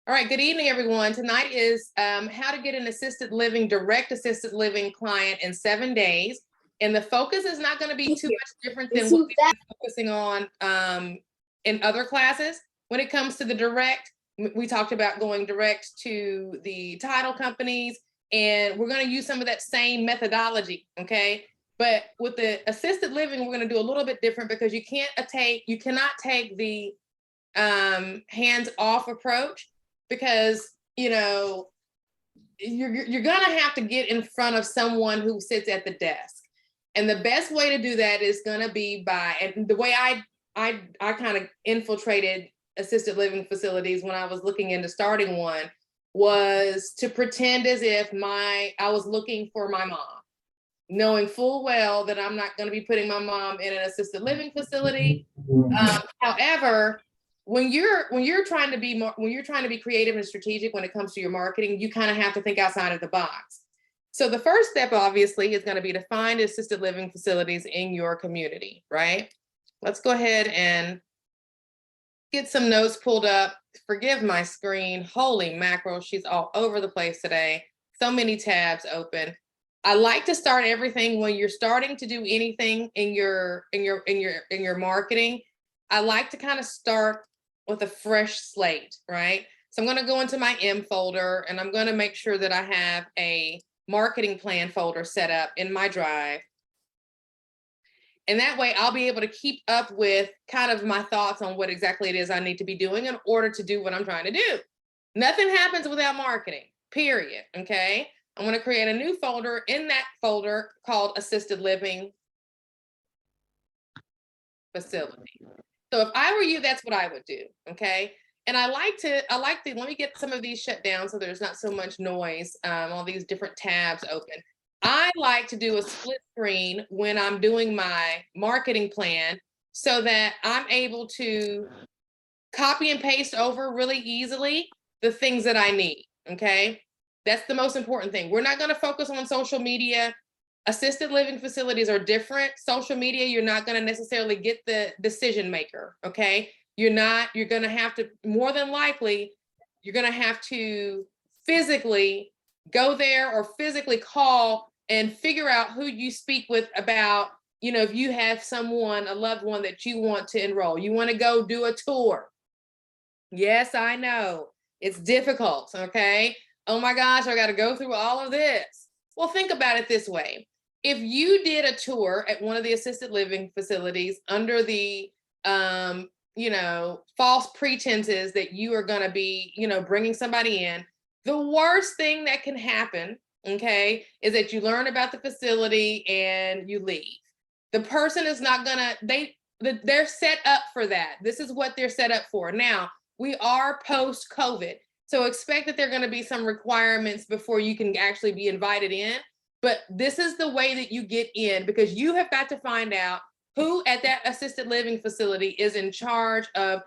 All right, good evening, everyone. Tonight is how to get an direct assisted living client in 7 days. And the focus is not going to be too much different than what we've been focusing on in other classes. When it comes to the direct, we talked about going direct to the title companies, and we're going to use some of that same methodology, okay? But with the assisted living, we're going to do a little bit different because you cannot take the hands-off approach, because you're gonna have to get in front of someone who sits at the desk, and the best way to do that is gonna be and the way I kind of infiltrated assisted living facilities when I was looking into starting one was to pretend as if I was looking for my mom, knowing full well that I'm not going to be putting my mom in an assisted living facility. However, when you're trying to be creative and strategic when it comes to your marketing, you kind of have to think outside of the box. So the first step, obviously, is going to be to find assisted living facilities in your community, right? Let's go ahead and get some notes pulled up. Forgive my screen. Holy mackerel, she's all over the place today. So many tabs open. I like to start everything when you're starting to do anything in your marketing. I like to kind of start with a fresh slate, right? So I'm going to go into my M folder, and I'm going to make sure that I have a marketing plan folder set up in my drive. And that way I'll be able to keep up with kind of my thoughts on what exactly it is I need to be doing in order to do what I'm trying to do. Nothing happens without marketing, period, okay? I'm going to create a new folder in that folder called Assisted Living Facility. So if I were you, that's what I would do, okay? And let me get some of these shut down so there's not so much noise, all these different tabs open. I like to do a split screen when I'm doing my marketing plan so that I'm able to copy and paste over really easily the things that I need, okay? That's the most important thing. We're not going to focus on social media. Assisted living facilities are different. Social media, you're not going to necessarily get the decision maker, okay? You're going to have to, more than likely, you're going to have to physically go there or physically call and figure out who you speak with about, if you have a loved one that you want to enroll. You want to go do a tour. Yes, I know. It's difficult, okay? Oh my gosh, I got to go through all of this. Well, think about it this way. If you did a tour at one of the assisted living facilities under the, false pretenses that you are going to be, bringing somebody in, the worst thing that can happen, okay, is that you learn about the facility and you leave. The person is not going to, they're set up for that. This is what they're set up for. Now, we are post-COVID. So expect that there are going to be some requirements before you can actually be invited in. But this is the way that you get in, because you have got to find out who at that assisted living facility is in charge of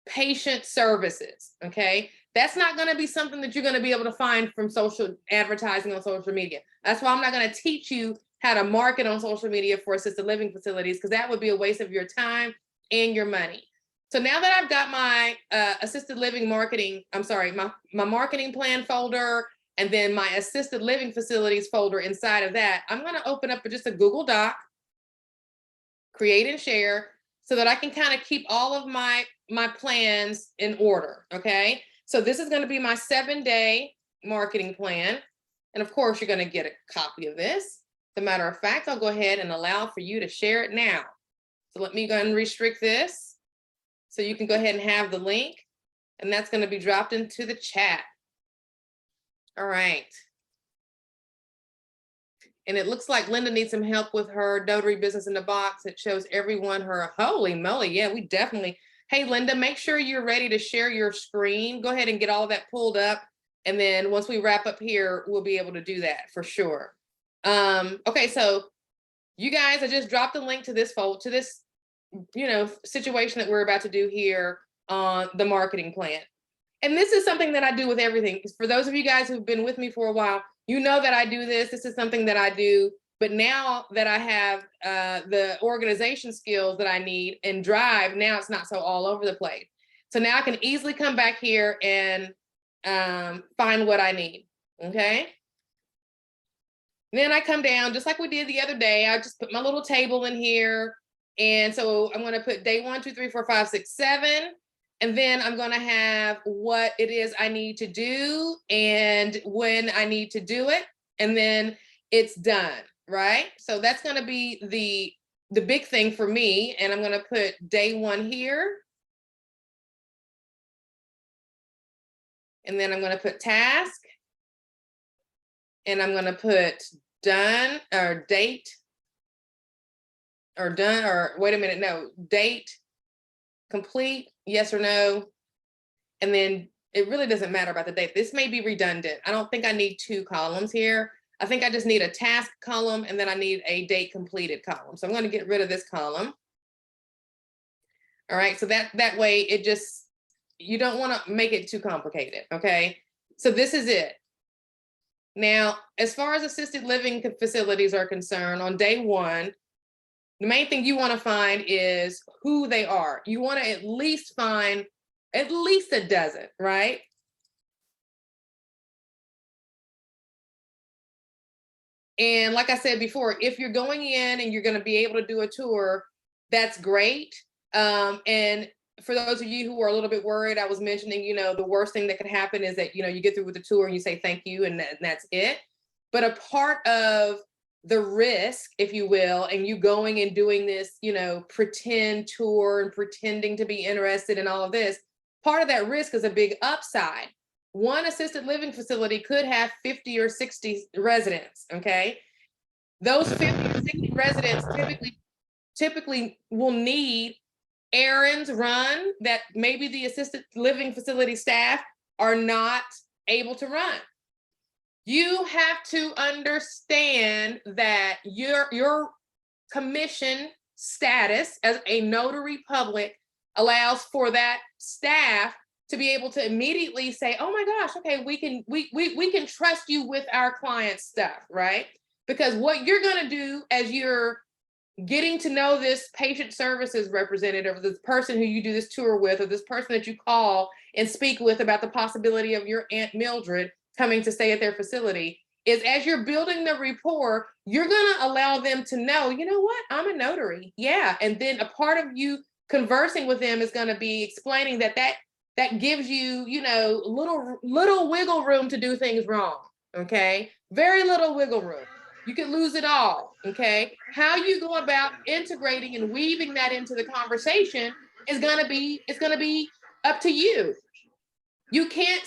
patient services, okay? That's not going to be something that you're going to be able to find from social advertising on social media. That's why I'm not going to teach you how to market on social media for assisted living facilities, because that would be a waste of your time and your money. So now that I've got my assisted living marketing, my marketing plan folder, and then my assisted living facilities folder inside of that, I'm going to open up just a Google Doc, create and share, so that I can kind of keep all of my plans in order, okay? So this is going to be my 7-day marketing plan. And of course, you're going to get a copy of this. As a matter of fact, I'll go ahead and allow for you to share it now. So let me go ahead and restrict this, so you can go ahead and have the link, and that's going to be dropped into the chat. All right. And it looks like Linda needs some help with her Notary Business in the Box. It shows everyone her, holy moly, yeah, we definitely. Hey, Linda, make sure you're ready to share your screen. Go ahead and get all of that pulled up. And then once we wrap up here, we'll be able to do that for sure. Okay, so you guys, I just dropped the link to this situation that we're about to do here on the marketing plan. And this is something that I do with everything. For those of you guys who've been with me for a while, you know that I do this. This is something that I do. But now that I have the organization skills that I need and drive, now it's not so all over the place. So now I can easily come back here and find what I need, okay? Then I come down, just like we did the other day, I just put my little table in here. And so I'm gonna put day 1, 2, 3, 4, 5, 6, 7. And then I'm gonna have what it is I need to do and when I need to do it. And then it's done, right? So that's gonna be the big thing for me. And I'm gonna put day 1 here. And then I'm gonna put task. And I'm gonna put done or date or done, or wait a minute, no, date, complete, yes or no. And then it really doesn't matter about the date. This may be redundant. I don't think I need 2 columns here. I think I just need a task column and then I need a date completed column. So I'm going to get rid of this column. All right, so that way it just, you don't want to make it too complicated, okay? So this is it. Now, as far as assisted living facilities are concerned, on day 1, the main thing you want to find is who they are. You want to at least find at least a dozen, right? And like I said before, if you're going in and you're going to be able to do a tour, that's great. And for those of you who are a little bit worried, I was mentioning, you know, the worst thing that could happen is that, you know, you get through with the tour and you say thank you and that's it. But a part of the risk, if you will, and you going and doing this, you know, pretend tour and pretending to be interested in all of this, part of that risk is a big upside. One assisted living facility could have 50 or 60 residents, okay? Those 50 or 60 residents typically will need errands run that maybe the assisted living facility staff are not able to run. You have to understand that your commission status as a notary public allows for that staff to be able to immediately say, oh my gosh, okay, we can trust you with our client stuff, right? Because what you're going to do as you're getting to know this patient services representative, or this person who you do this tour with, or this person that you call and speak with about the possibility of your Aunt Mildred coming to stay at their facility, is as you're building the rapport, you're going to allow them to know, you know what, I'm a notary. Yeah. And then a part of you conversing with them is going to be explaining that gives you, you know, little wiggle room to do things wrong. Okay. Very little wiggle room. You could lose it all, okay? How you go about integrating and weaving that into the conversation is gonna be up to you. You can't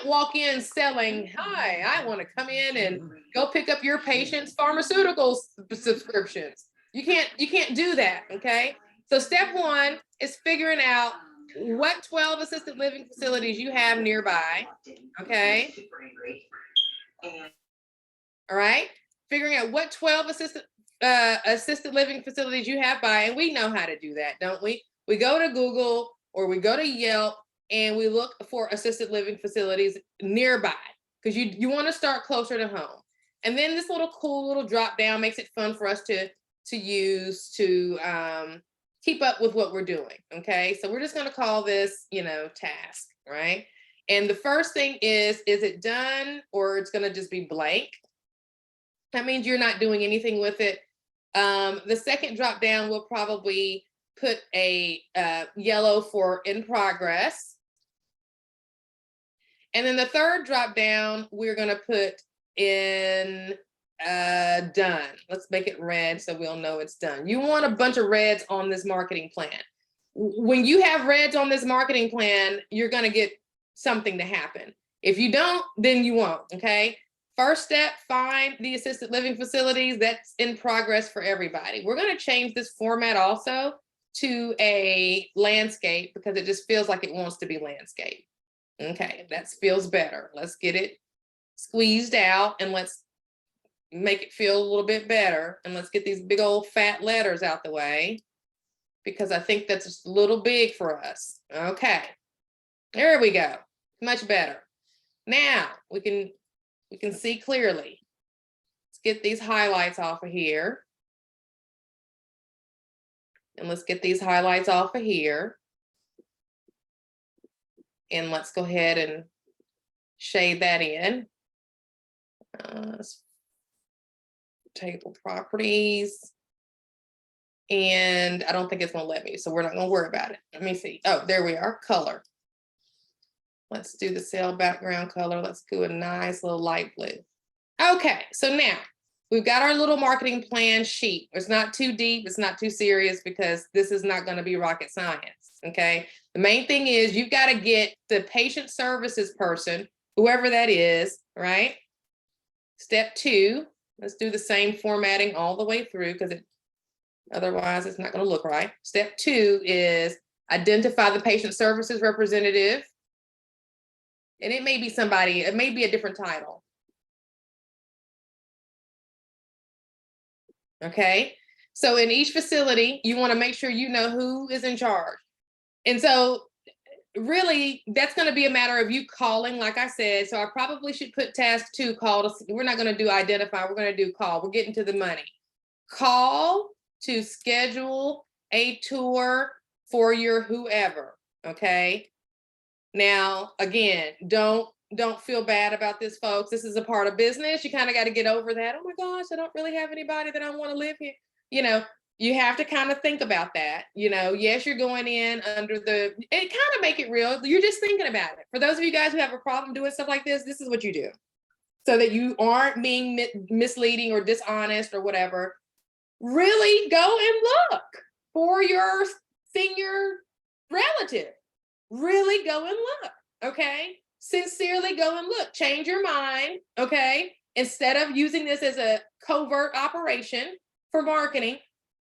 walk in selling, hi, I wanna come in and go pick up your patient's pharmaceutical subscriptions. You can't do that, okay? So step 1 is figuring out what 12 assisted living facilities you have nearby, okay? All right, figuring out what 12 assisted living facilities you have by, and we know how to do that, don't we? We go to Google or we go to Yelp and we look for assisted living facilities nearby because you want to start closer to home. And then this little cool little drop down makes it fun for us to use to keep up with what we're doing. Okay, so we're just going to call this, you know, task, right? And the first thing is it done, or it's going to just be blank. That means you're not doing anything with it. The second drop down will probably put a yellow for in progress. And then the third drop down, we're going to put in done. Let's make it red so we'll know it's done. You want a bunch of reds on this marketing plan. When you have reds on this marketing plan, you're going to get something to happen. If you don't, then you won't, okay? First step, find the assisted living facilities. That's in progress for everybody. We're going to change this format also to a landscape because it just feels like it wants to be landscape. Okay, that feels better. Let's get it squeezed out and let's make it feel a little bit better. And let's get these big old fat letters out the way because I think that's just a little big for us. Okay, there we go. Much better. Now we can see clearly. Let's get these highlights off of here. And let's get these highlights off of here. And let's go ahead and shade that in. Table properties. And I don't think it's gonna let me, so we're not gonna worry about it. Let me see. Oh, there we are, color. Let's do the cell background color. Let's do a nice little light blue. Okay, so now we've got our little marketing plan sheet. It's not too deep, it's not too serious because this is not gonna be rocket science, okay? The main thing is you've gotta get the patient services person, whoever that is, right? Step 2, let's do the same formatting all the way through because otherwise it's not gonna look right. Step 2 is identify the patient services representative. And it may be somebody, it may be a different title. Okay, so in each facility, you want to make sure you know who is in charge. And so really that's going to be a matter of you calling, like I said. So I probably should put task 2, call. We're not going to do identify, we're going to do call. We're getting to the money. Call to schedule a tour for your whoever, okay? Now, again, don't feel bad about this, folks. This is a part of business. You kind of got to get over that. Oh my gosh, I don't really have anybody that I want to live here. You know, you have to kind of think about that. You know, yes, you're going in under the, it kind of make it real. You're just thinking about it. For those of you guys who have a problem doing stuff like this is what you do so that you aren't being misleading or dishonest or whatever. Really go and look for your senior relative. Really go and look, okay? Sincerely go and look. Change your mind, okay? Instead of using this as a covert operation for marketing,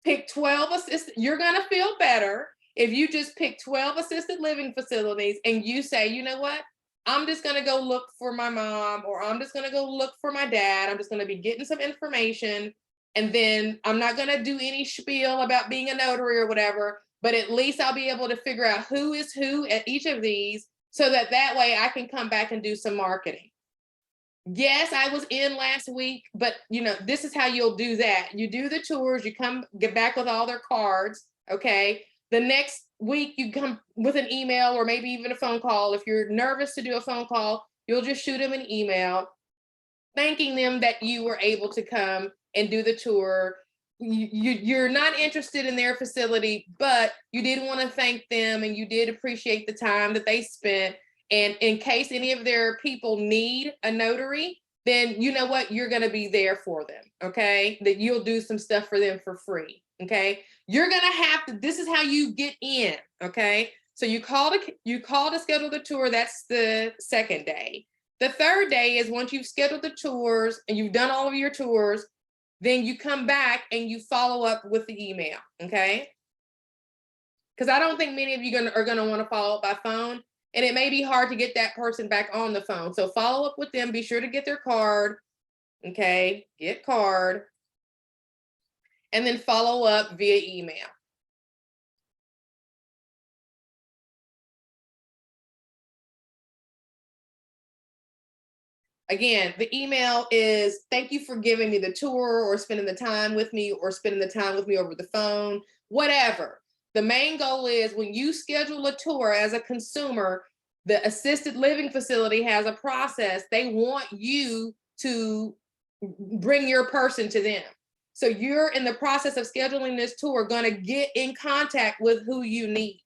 pick 12 assisted. You're gonna feel better if you just pick 12 assisted living facilities and you say, you know what? I'm just gonna go look for my mom, or I'm just gonna go look for my dad. I'm just gonna be getting some information, and then I'm not gonna do any spiel about being a notary or whatever, but at least I'll be able to figure out who is who at each of these so that way I can come back and do some marketing. Yes, I was in last week, but you know, this is how you'll do that. You do the tours, you get back with all their cards, okay? The next week you come with an email or maybe even a phone call. If you're nervous to do a phone call, you'll just shoot them an email thanking them that you were able to come and do the tour. You're not interested in their facility, but you did want to thank them and you did appreciate the time that they spent. And in case any of their people need a notary, then you know what, you're going to be there for them. Okay, that you'll do some stuff for them for free. Okay, you're going to have to, this is how you get in. Okay, so you call to schedule the tour. That's the second day. The third day is once you've scheduled the tours and you've done all of your tours, then you come back and you follow up with the email, okay? Because I don't think many of you are gonna want to follow up by phone, and it may be hard to get that person back on the phone. So follow up with them, be sure to get their card, okay? Get card, and then follow up via email. Again, the email is thank you for giving me the tour or spending the time with me or spending the time with me over the phone, whatever. The main goal is when you schedule a tour as a consumer, the assisted living facility has a process. They want you to bring your person to them. So you're in the process of scheduling this tour, going to get in contact with who you need.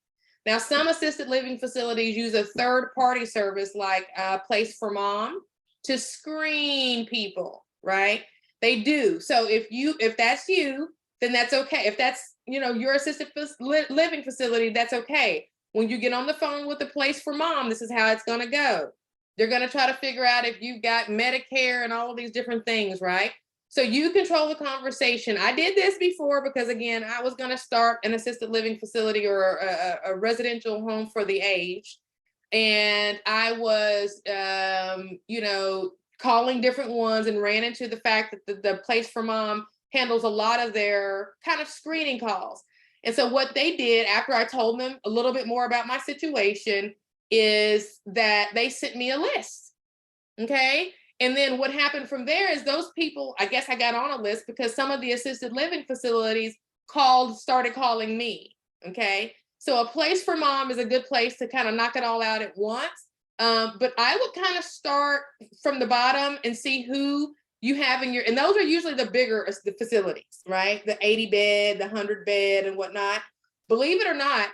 Now, some assisted living facilities use a third party service like Place for Mom to screen people, right? They do. So if that's you, then that's okay. If that's, you know, your assisted living facility, that's okay. When you get on the phone with the Place for Mom, this is how it's going to go. They're going to try to figure out if you've got Medicare and all of these different things, right? So you control the conversation. I did this before because, again, I was going to start an assisted living facility or a residential home for the aged. And I was, you know, calling different ones and ran into the fact that the Place for Mom handles a lot of their kind of screening calls. And so what they did after I told them a little bit more about my situation is that they sent me a list. Okay. And then what happened from there is those people, I guess I got on a list because some of the assisted living facilities started calling me. Okay. So a place for mom is a good place to kind of knock it all out at once. But I would kind of start from the bottom and see who you have in your, and those are usually the bigger the facilities, right? The 80 bed, the 100 bed and whatnot. Believe it or not,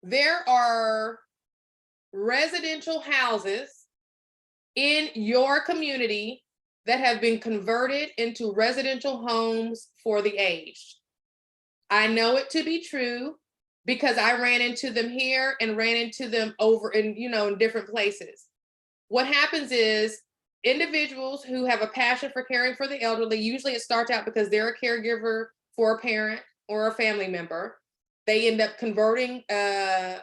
there are residential houses in your community that have been converted into residential homes for the aged. I know it to be true because I ran into them here and ran into them over in, in different places. What happens is individuals who have a passion for caring for the elderly, usually it starts out because they're a caregiver for a parent or a family member. They end up converting, the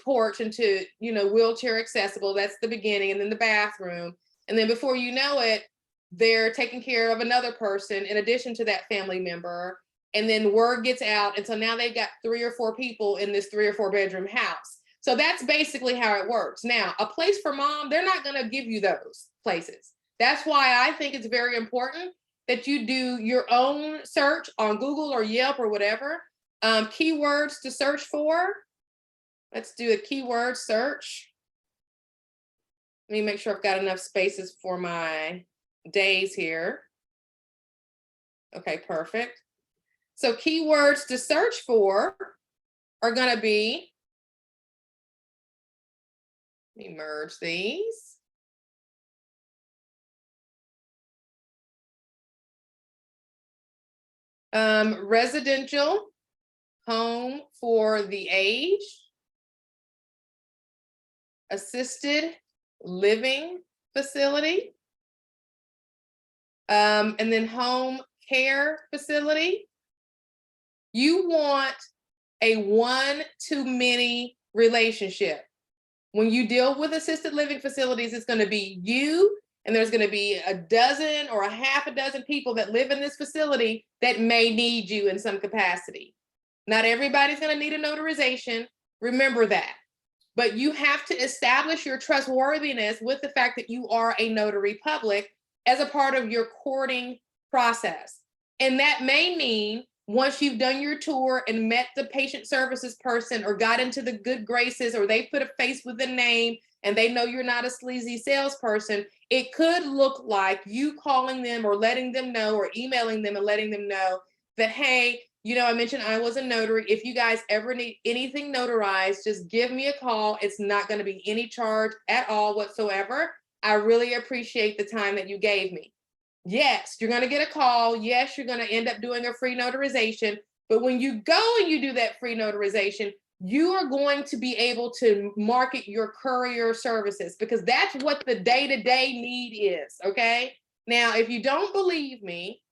porch into, wheelchair accessible. That's the beginning, and then the bathroom, and then before you know it, they're taking care of another person in addition to that family member. And then word gets out, and so now they've got 3 or 4 people in this 3 or 4 bedroom house. So that's basically how it works. Now, a place for mom, they're not going to give you those places. That's why I think it's very important that you do your own search on Google or Yelp or whatever. Keywords to search for. Let's do a keyword search. Let me make sure I've got enough spaces for my days here. Okay, perfect. So keywords to search for are going to be, let me merge these. Residential home for the aged, assisted living facility, and then home care facility. You want a one-to-many relationship. When you deal with assisted living facilities, it's going to be you, and there's going to be a dozen or a half a dozen people that live in this facility that may need you in some capacity. Not everybody's going to need a notarization. Remember that. But you have to establish your trustworthiness with the fact that you are a notary public as a part of your courting process. And that may mean once you've done your tour and met the patient services person or got into the good graces, or they put a face with a name and they know you're not a sleazy salesperson, it could look like you calling them or letting them know, or emailing them and letting them know that, hey, I mentioned I was a notary. If you guys ever need anything notarized, just give me a call. It's not going to be any charge at all whatsoever. I really appreciate the time that you gave me. Yes, you're going to get a call. Yes, you're going to end up doing a free notarization. But when you go and you do that free notarization, you are going to be able to market your courier services, because that's what the day-to-day need is. Okay. Now, if you don't believe me,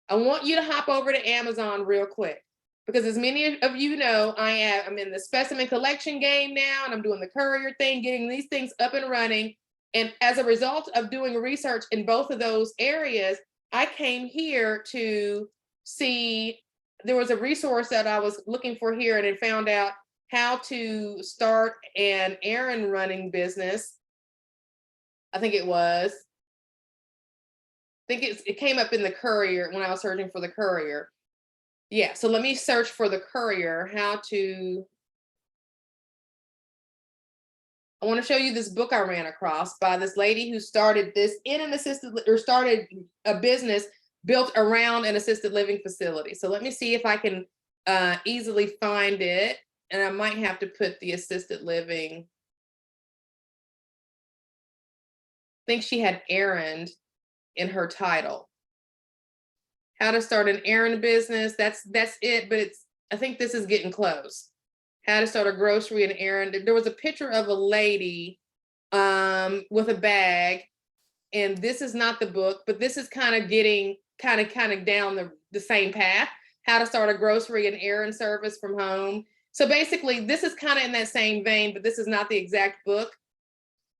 I want you to hop over to Amazon real quick, because as many of you know, I'm in the specimen collection game now, and I'm doing the courier thing, getting these things up and running. And as a result of doing research in both of those areas, I came here to see, there was a resource that I was looking for here, and it found out how to start an errand running business. I think it came up in the courier when I was searching for the courier. Yeah, so let me search for the courier, I want to show you this book I ran across by this lady who started this in an started a business built around an assisted living facility. So let me see if I can easily find it. And I might have to put the assisted living. I think she had errand in her title. How to start an errand business. That's it, but I think this is getting close. How to start a grocery and errand. There was a picture of a lady with a bag, and this is not the book, but this is kind of getting kind of down the same path. How to start a grocery and errand service from home. So basically, this is kind of in that same vein, but this is not the exact book.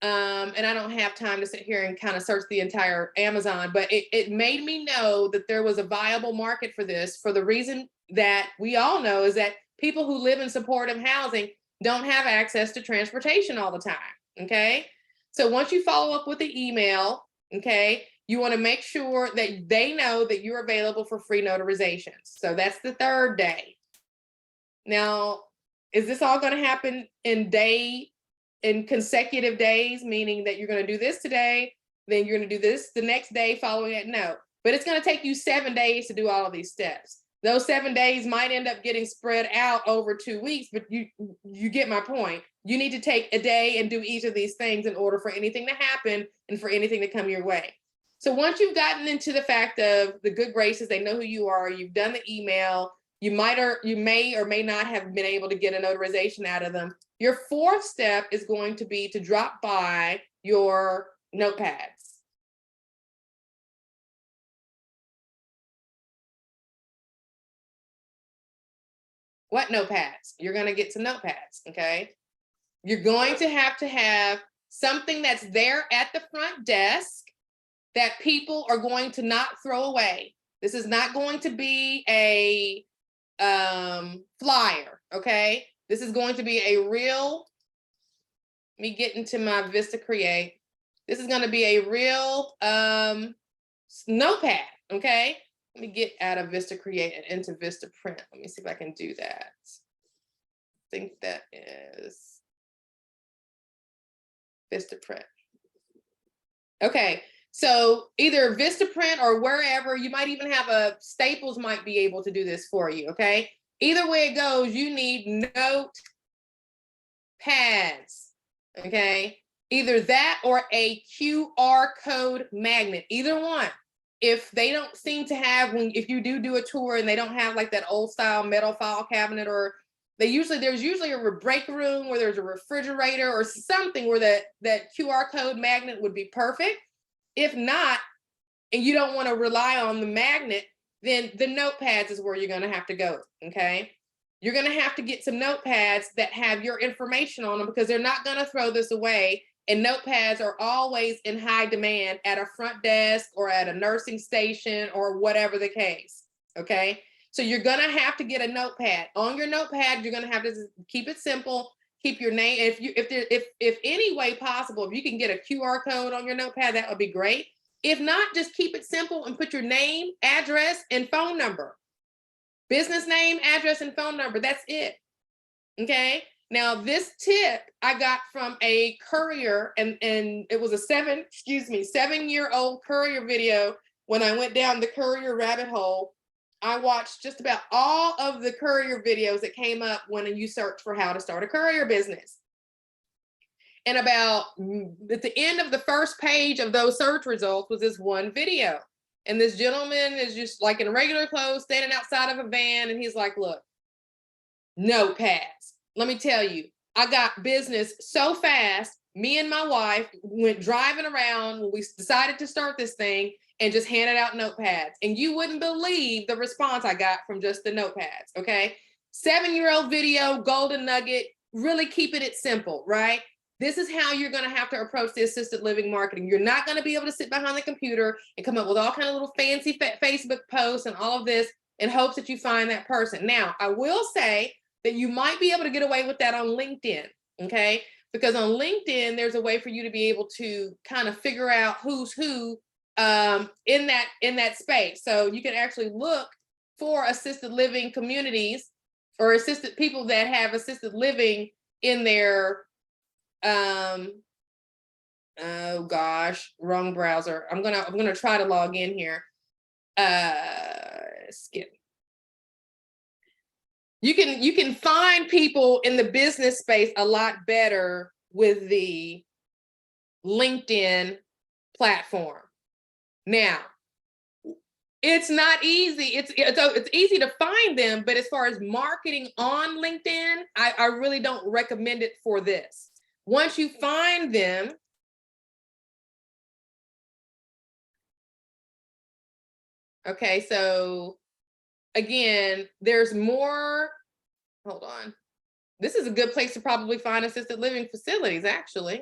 And I don't have time to sit here and kind of search the entire Amazon, but it made me know that there was a viable market for this, for the reason that we all know is that people who live in supportive housing don't have access to transportation all the time. Okay. So once you follow up with the email, okay, you want to make sure that they know that you're available for free notarizations. So that's the third day. Now, is this all going to happen in consecutive days, meaning that you're going to do this today, then you're going to do this the next day following it? No, but it's going to take you 7 days to do all of these steps. Those 7 days might end up getting spread out over 2 weeks, but you get my point. You need to take a day and do each of these things in order for anything to happen and for anything to come your way. So once you've gotten into the fact of the good graces, they know who you are, you've done the email, you may or may not have been able to get a notarization out of them. Your 4th step is going to be to drop by your notepads. What notepads? You're going to get some notepads, okay? You're going to have something that's there at the front desk that people are going to not throw away. This is not going to be a flyer, okay? This is going to be a real, let me get into my VistaCreate. This is going to be a real notepad, okay? Let me get out of VistaCreate and into VistaPrint. Let me see if I can do that. I think that is VistaPrint. Okay, so either VistaPrint or wherever, you might even have a Staples might be able to do this for you, okay? Either way it goes, you need note pads, okay? Either that or a QR code magnet, either one. If they don't seem to have, if you do a tour and they don't have like that old style metal file cabinet, or there's usually a break room where there's a refrigerator or something where that QR code magnet would be perfect. If not, and you don't want to rely on the magnet, then the notepads is where you're going to have to go, okay? You're going to have to get some notepads that have your information on them, because they're not going to throw this away. And notepads are always in high demand at a front desk or at a nursing station or whatever the case, okay? So you're going to have to get a notepad. On your notepad, you're going to have to keep it simple. Keep your name. If any way possible, if you can get a QR code on your notepad, that would be great. If not, just keep it simple and put your name, address, and phone number. Business name, address, and phone number. That's it. Okay. Now this tip I got from a courier, and it was a 7-year-old courier video. When I went down the courier rabbit hole, I watched just about all of the courier videos that came up when you search for how to start a courier business. And about at the end of the first page of those search results was this one video. And this gentleman is just like in regular clothes, standing outside of a van. And he's like, look, notepads. Let me tell you, I got business so fast. Me and my wife went driving around when we decided to start this thing and just handed out notepads. And you wouldn't believe the response I got from just the notepads, okay? 7-year-old video, golden nugget, really keeping it simple, right? This is how you're gonna have to approach the assisted living marketing. You're not gonna be able to sit behind the computer and come up with all kind of little fancy Facebook posts and all of this in hopes that you find that person. Now, I will say that you might be able to get away with that on LinkedIn, okay? Because on LinkedIn, there's a way for you to be able to kind of figure out who's who in that space. So you can actually look for assisted living communities or assisted people that have assisted living in their oh gosh, wrong browser. I'm gonna try to log in here. Skip. You can find people in the business space a lot better with the LinkedIn platform. Now, it's not easy. It's easy to find them, but as far as marketing on LinkedIn, I really don't recommend it for this. Once you find them, okay, so again, there's more, hold on. This is a good place to probably find assisted living facilities, actually.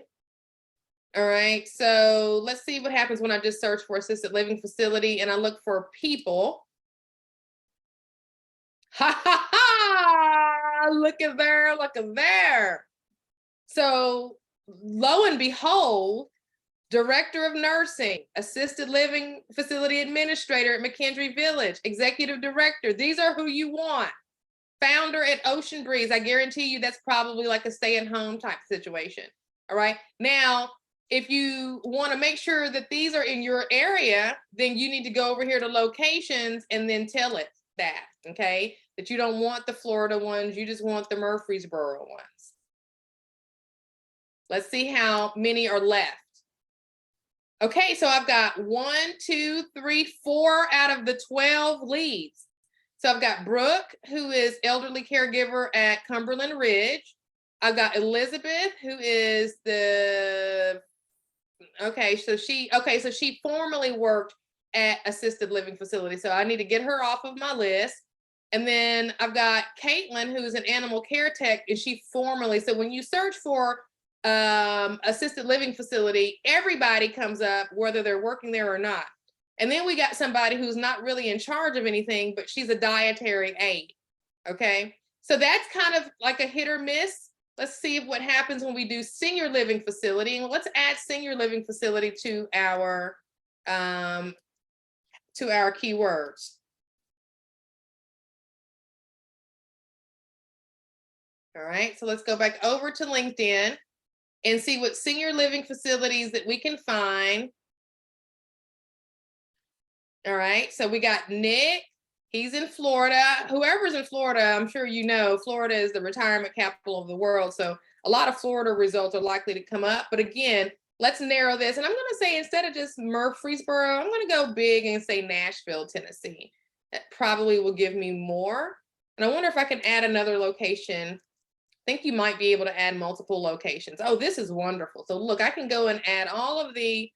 All right, so let's see what happens when I just search for assisted living facility and I look for people. Ha ha ha! Look at there, look at there. So lo and behold, Director of Nursing, Assisted Living Facility Administrator at McKendree Village, Executive Director. These are who you want. founder at Ocean Breeze. I guarantee you that's probably like a stay-at-home type situation. All right. Now, if you want to make sure that these are in your area, then you need to go over here to locations and then tell it that, okay? That you don't want the Florida ones, you just want the Murfreesboro ones. Let's see how many are left. Okay, so I've got 1, 2, 3, 4 out of the 12 leads. So I've got Brooke, who is elderly caregiver at Cumberland Ridge. I've got Elizabeth, who is the, so she formerly worked at assisted living facility. So I need to get her off of my list. And then I've got Caitlin, who's an animal care tech, and she formerly, so when you search for assisted living facility, everybody comes up, whether they're working there or not. And then we got somebody who's not really in charge of anything, but she's a dietary aide. Okay, so that's kind of like a hit or miss. Let's see what happens when we do senior living facility, and let's add senior living facility to our keywords. All right, so let's go back over to LinkedIn and see what senior living facilities that we can find. All right, so we got Nick, he's in Florida. Whoever's in Florida, I'm sure you know, Florida is the retirement capital of the world. So a lot of Florida results are likely to come up. But again, let's narrow this. And I'm gonna say, instead of just Murfreesboro, I'm gonna go big and say Nashville, Tennessee. That probably will give me more. And I wonder if I can add another location. I think you might be able to add multiple locations. Oh, this is wonderful. So look, I can go and add all of the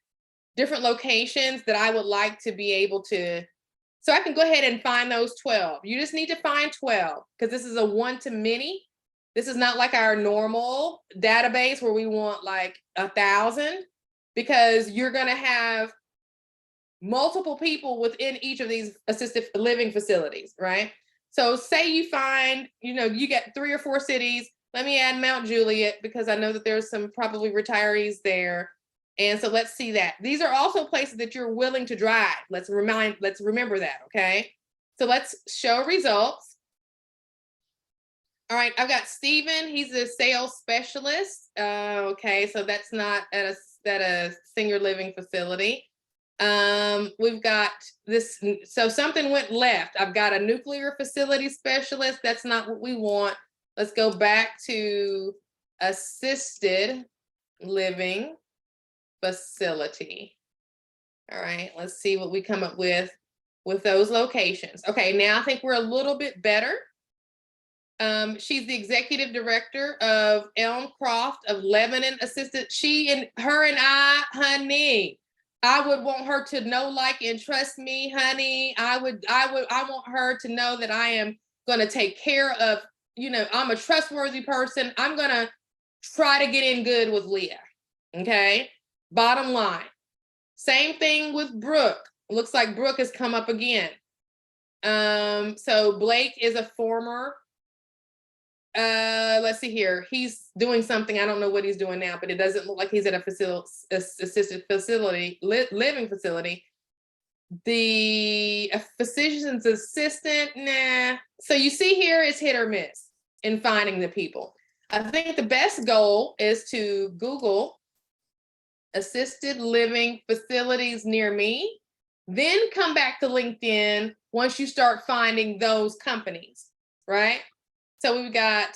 different locations that I would like to be able to. So I can go ahead and find those 12. You just need to find 12 because this is a one-to-many. This is not like our normal database where we want like 1,000, because you're going to have multiple people within each of these assisted living facilities, right? So say you find, you get 3 or 4 cities. Let me add Mount Juliet because I know that there's some probably retirees there. And so let's see that. These are also places that you're willing to drive. Let's remember that, okay? So let's show results. All right, I've got Steven, he's a sales specialist. Okay, so that's not at a senior living facility. We've got this, so something went left. I've got a nuclear facility specialist. That's not what we want. Let's go back to assisted living facility. All right, let's see what we come up with those locations. Okay, now I think we're a little bit better. She's the executive director of Elmcroft of Lebanon Assisted. Her and I, honey, I would want her to know, like, and trust me, honey. I want her to know that I am going to take care of, I'm a trustworthy person. I'm going to try to get in good with Leah. Okay. Bottom line. Same thing with Brooke. Looks like Brooke has come up again. So Blake is a former, let's see here. He's doing something. I don't know what he's doing now, but it doesn't look like he's at a assisted facility, living facility. The physician's assistant, nah. So you see here is hit or miss in finding the people. I think the best goal is to Google assisted living facilities near me, then come back to LinkedIn once you start finding those companies, right? So we've got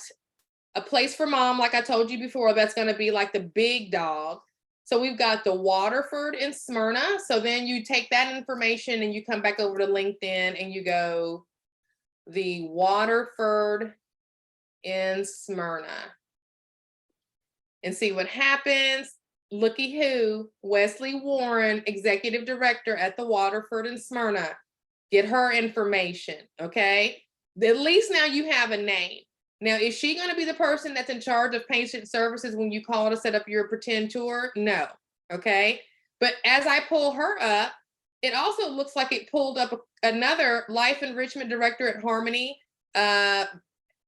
a place for mom, like I told you before, that's going to be like the big dog. So we've got the Waterford in Smyrna. So then you take that information and you come back over to LinkedIn and you go the Waterford in Smyrna and see what happens. Looky who, Wesley Warren, executive director at the Waterford in Smyrna. Get her information, okay? At least now you have a name. Now, is she going to be the person that's in charge of patient services when you call to set up your pretend tour? No, okay? But as I pull her up, it also looks like it pulled up another life enrichment director at Harmony at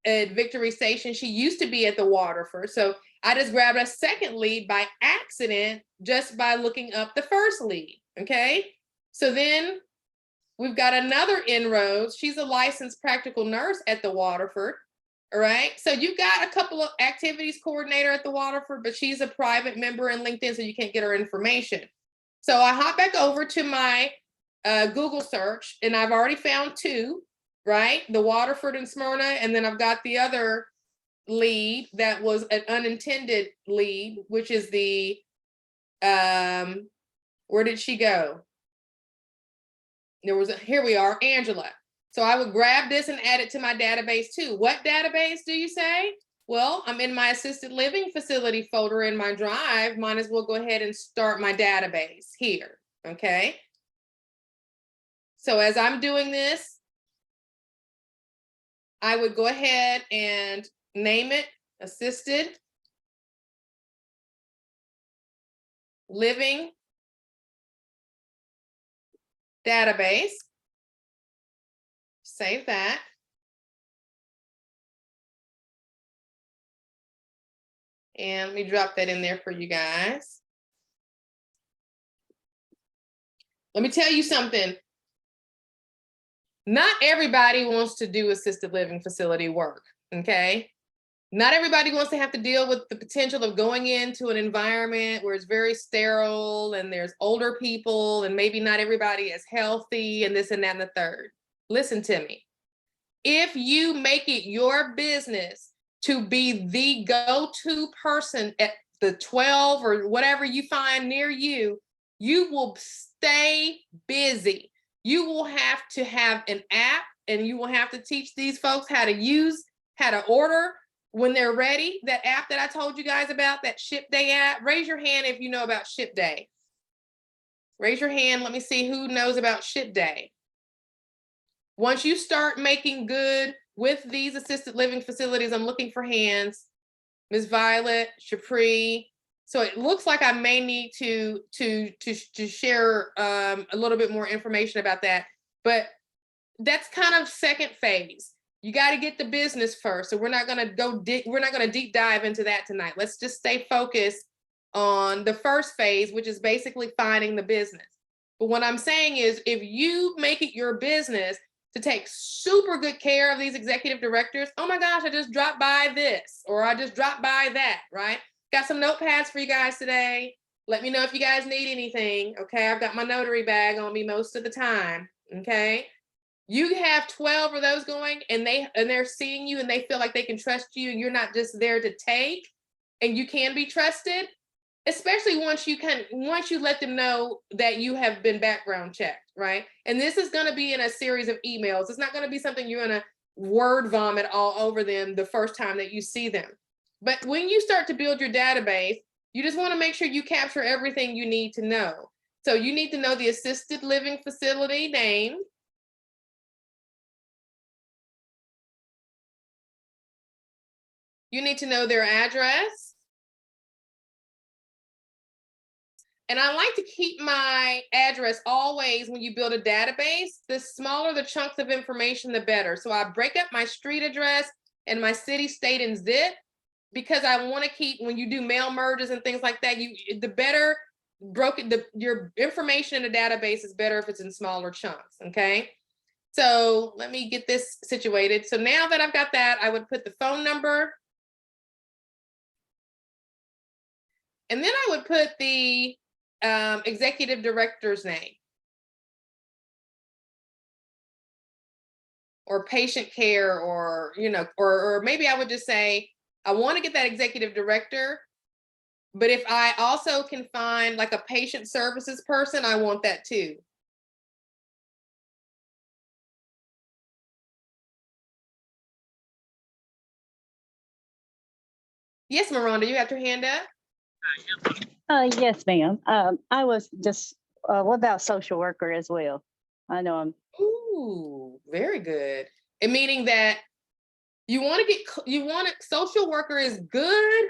Victory Station. She used to be at the Waterford. So I just grabbed a second lead by accident just by looking up the first lead, okay? So then We've got another inroads. She's a licensed practical nurse at the Waterford. All right. So you've got a couple of activities coordinator at the Waterford, but she's a private member in LinkedIn, so you can't get her information. So I hop back over to my Google search, and I've already found two, right? The Waterford and Smyrna, and then I've got the other lead that was an unintended lead, which is the, where did she go? Here we are, Angela. So I would grab this and add it to my database too. What database do you say? Well, I'm in my assisted living facility folder in my drive. Might as well go ahead and start my database here, okay? So as I'm doing this, I would go ahead and name it assisted living database. Save that. And let me drop that in there for you guys. Let me tell you something. Not everybody wants to do assisted living facility work, okay? Not everybody wants to have to deal with the potential of going into an environment where it's very sterile and there's older people and maybe not everybody is healthy and this and that and the third. Listen to me. If you make it your business to be the go-to person at the 12 or whatever you find near you, you will stay busy. You will have to have an app, and you will have to teach these folks how to order when they're ready. That app that I told you guys about, that Ship Day app, raise your hand if you know about Ship Day. Raise your hand, let me see who knows about Ship Day. Once you start making good with these assisted living facilities, I'm looking for hands. Ms. Violet, Shapri. So it looks like I may need to share a little bit more information about that, but that's kind of second phase. You got to get the business first. So we're not going to deep dive into that tonight. Let's just stay focused on the first phase, which is basically finding the business. But what I'm saying is, if you make it your business to take super good care of these executive directors, oh my gosh, I just dropped by this, or I just dropped by that, right? Got some notepads for you guys today. Let me know if you guys need anything, okay? I've got my notary bag on me most of the time, okay? You have 12 of those going, and they're seeing you and they feel like they can trust you, and you're not just there to take, and you can be trusted, especially once you let them know that you have been background checked, right? And this is going to be in a series of emails. It's not going to be something you're going to word vomit all over them the first time that you see them. But when you start to build your database, you just want to make sure you capture everything you need to know. So you need to know the assisted living facility name. You need to know their address. And I like to keep my address always, when you build a database, the smaller the chunks of information, the better. So I break up my street address and my city, state, and zip, because I want to keep, when you do mail merges and things like that, the better broken, your information in the database is better if it's in smaller chunks, okay? So let me get this situated. So now that I've got that, I would put the phone number. And then I would put the executive director's name, or patient care, or, you know, or maybe I would just say, I want to get that executive director, but if I also can find like a patient services person, I want that too. Yes, Miranda, you have your hand up? Yes, ma'am. I was just, what about social worker as well? I know I'm. Ooh, very good. And meaning that you want social worker is good,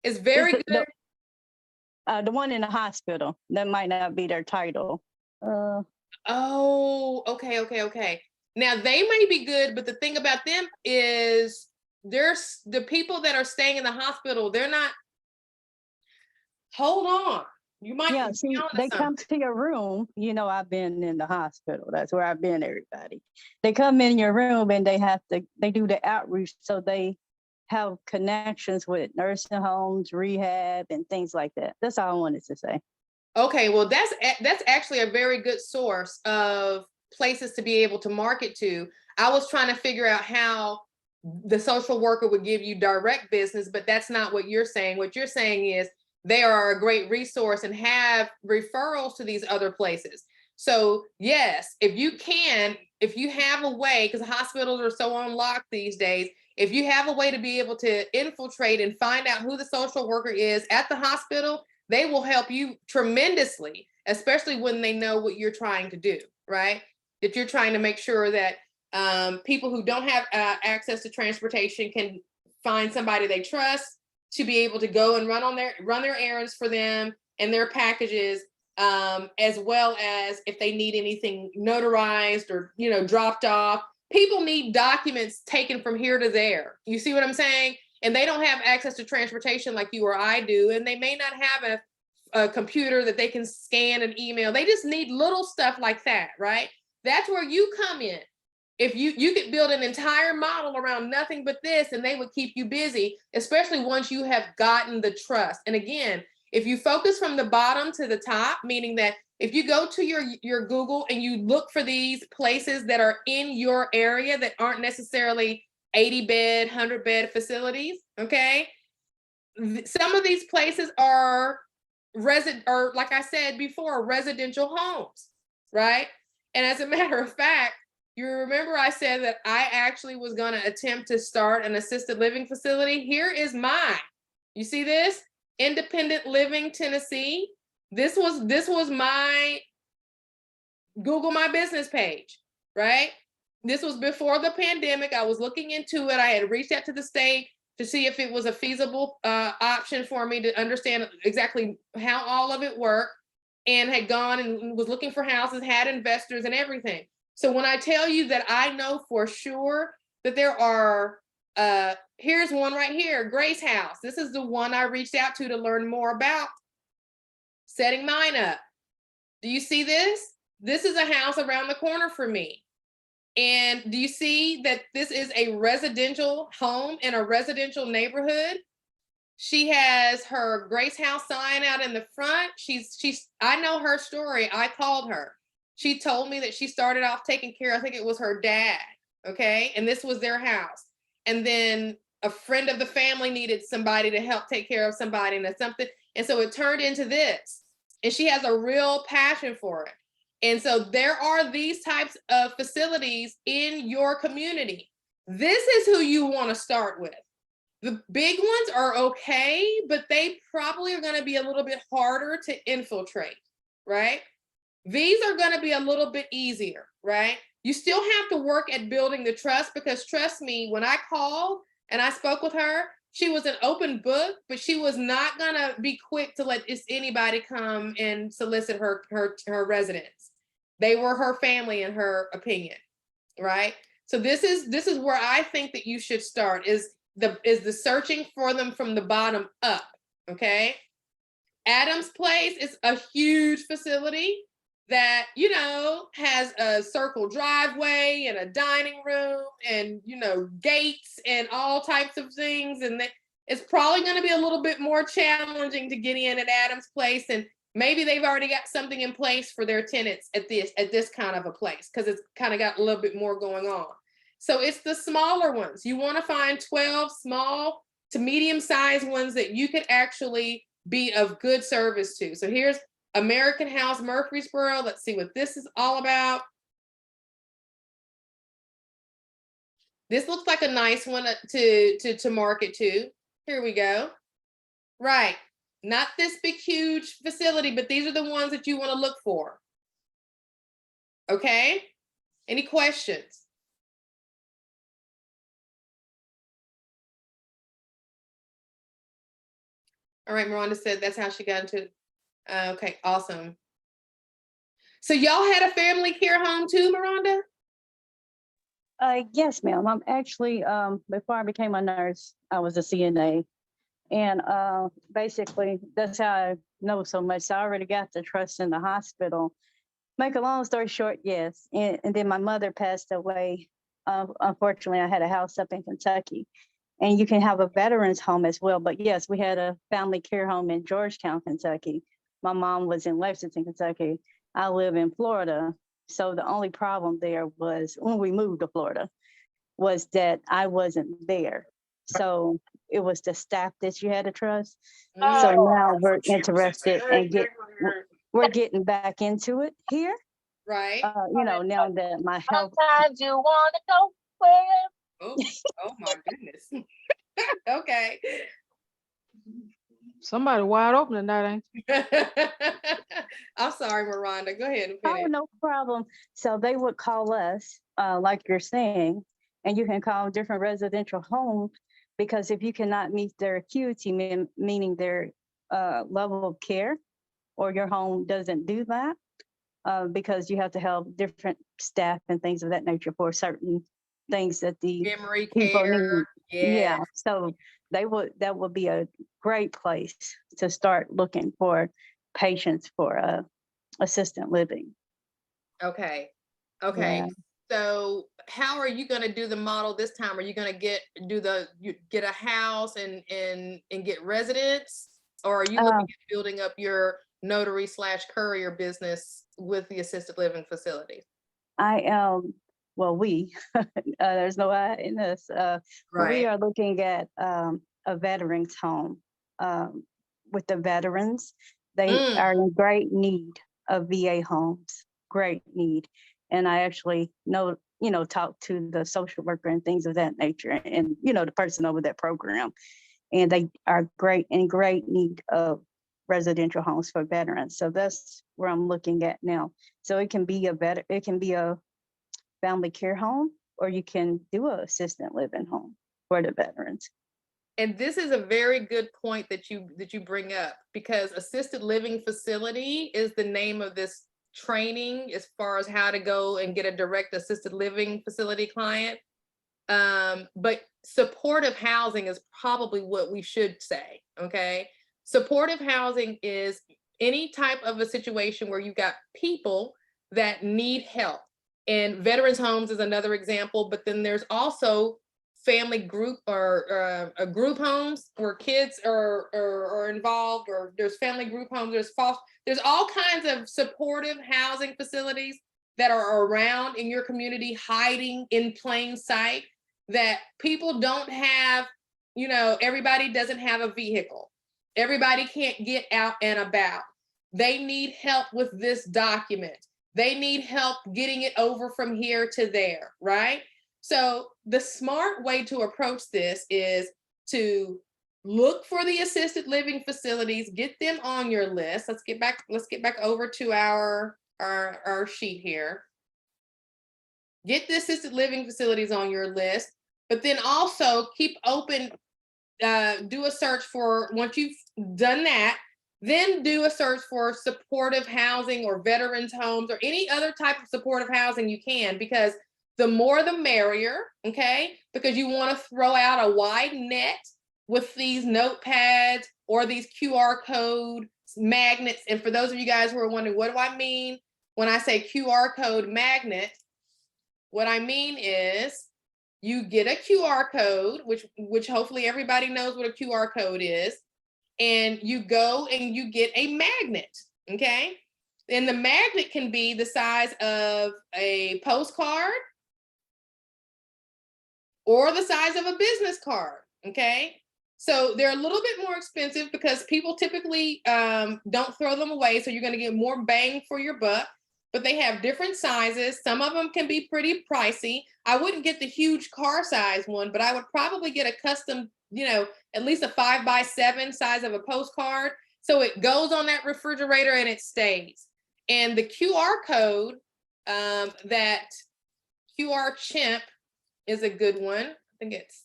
is very good. The one in the hospital, that might not be their title. Oh, okay. Now they may be good, but the thing about them is there's the people that are staying in the hospital, they're not, hold on. You might Yeah, be see, onto they something. come to your room. I've been in the hospital. That's where I've been, everybody. They come in your room and they do the outreach. So they have connections with nursing homes, rehab, and things like that. That's all I wanted to say. Okay, well, that's actually a very good source of places to be able to market to. I was trying to figure out how the social worker would give you direct business, but that's not what you're saying. What you're saying is they are a great resource and have referrals to these other places. So yes, if you have a way, because hospitals are so on lock these days, if you have a way to be able to infiltrate and find out who the social worker is at the hospital, they will help you tremendously, especially when they know what you're trying to do, right? That you're trying to make sure that people who don't have access to transportation can find somebody they trust to be able to go and run their errands for them and their packages, as well as if they need anything notarized or dropped off. People need documents taken from here to there. You see what I'm saying? And they don't have access to transportation like you or I do, and they may not have a computer that they can scan and email. They just need little stuff like that, right? That's where you come in. If you could build an entire model around nothing but this, and they would keep you busy, especially once you have gotten the trust. And again, if you focus from the bottom to the top, meaning that if you go to your Google and you look for these places that are in your area that aren't necessarily 80-bed, 100-bed facilities, okay? Some of these places are or like I said before, residential homes, right? And as a matter of fact, you remember I said that I actually was going to attempt to start an assisted living facility. Here is mine. You see this? Independent Living Tennessee. This was my Google My Business page, right? This was before the pandemic. I was looking into it. I had reached out to the state to see if it was a feasible option for me to understand exactly how all of it worked, and had gone and was looking for houses, had investors and everything. So when I tell you that I know for sure that there are, here's one right here, Grace House. This is the one I reached out to learn more about setting mine up. Do you see this? This is a house around the corner for me. And do you see that this is a residential home in a residential neighborhood? She has her Grace House sign out in the front. I know her story. I called her. She told me that she started off taking care, I think it was her dad. Okay. And this was their house. And then a friend of the family needed somebody to help take care of somebody and something. And so it turned into this. And she has a real passion for it. And so there are these types of facilities in your community. This is who you want to start with. The big ones are okay, but they probably are going to be a little bit harder to infiltrate, right? These are going to be a little bit easier, right? You still have to work at building the trust, because trust me, when I called and I spoke with her, she was an open book, but she was not going to be quick to let anybody come and solicit her residence. They were her family, in her opinion, right? So this is where I think that you should start, is the searching for them from the bottom up. Okay. Adams Place is a huge facility that has a circle driveway and a dining room and gates and all types of things, and it's probably going to be a little bit more challenging to get in at Adams Place, and maybe they've already got something in place for their tenants at this kind of a place, because it's kind of got a little bit more going on. So it's the smaller ones. You want to find 12 small to medium-sized ones that you could actually be of good service to. So here's American House Murfreesboro. Let's see what this is all about. This looks like a nice one to market to. Here we go. Right. Not this big, huge facility, but these are the ones that you want to look for. Okay. Any questions? All right, Miranda said that's how she got into. Okay, awesome. So y'all had a family care home too, Miranda? Yes, ma'am. I'm actually, before I became a nurse, I was a CNA. And basically, that's how I know so much. So I already got the trust in the hospital. Make a long story short, yes. And then my mother passed away. Unfortunately, I had a house up in Kentucky, and you can have a veterans home as well. But yes, we had a family care home in Georgetown, Kentucky. My mom was in Lexington, Kentucky. I live in Florida. So the only problem there was when we moved to Florida was that I wasn't there. So it was the staff that you had to trust. So now we're interested and we're getting back into it here. Right. Now that my health. Sometimes you want to go where. Oh my goodness. Okay. Somebody wide open tonight, ain't you? I'm sorry, Miranda. Go ahead and Oh, finish. no problem. So they would call us, like you're saying, and you can call different residential homes because if you cannot meet their acuity, meaning their level of care, or your home doesn't do that, because you have to have different staff and things of that nature for certain things that the Memory people care. need. Yeah. So that would be a great place to start looking for patients for assistant living. Okay. Okay. Yeah. So how are you going to do the model this time? Are you going to get a house and get residents, or are you looking at building up your notary / courier business with the assisted living facility? I am, well, there's no I in this. We are looking at a veterans home with the veterans. They are in great need of VA homes, great need. And I actually talk to the social worker and things of that nature and, the person over that program. And they are in great need of residential homes for veterans. So that's where I'm looking at now. So it can be a family care home, or you can do an assistant living home for the veterans. And this is a very good point that you bring up, because assisted living facility is the name of this training as far as how to go and get a direct assisted living facility client. But supportive housing is probably what we should say. Okay. Supportive housing is any type of a situation where you've got people that need help. And veterans homes is another example, but then there's also family group or group homes where kids are involved, or there's family group homes, there's all kinds of supportive housing facilities that are around in your community, hiding in plain sight, that people don't have. Everybody doesn't have a vehicle. Everybody can't get out and about. They need help with this document. They need help getting it over from here to there, right? So the smart way to approach this is to look for the assisted living facilities, get them on your list. Let's get back over to our sheet here. Get the assisted living facilities on your list, but then also keep open, do a search for, once you've done that, then do a search for supportive housing or veterans homes or any other type of supportive housing you can, because the more the merrier, okay? Because you want to throw out a wide net with these notepads or these QR code magnets. And for those of you guys who are wondering, what do I mean when I say QR code magnet? What I mean is you get a QR code, which hopefully everybody knows what a QR code is, and you go and you get a magnet, okay? And the magnet can be the size of a postcard or the size of a business card, okay? So they're a little bit more expensive because people typically don't throw them away, so you're gonna get more bang for your buck, but they have different sizes. Some of them can be pretty pricey. I wouldn't get the huge car size one, but I would probably get a custom, at least a 5x7 size of a postcard. So it goes on that refrigerator and it stays. And the QR code, that QR Chimp is a good one. I think it's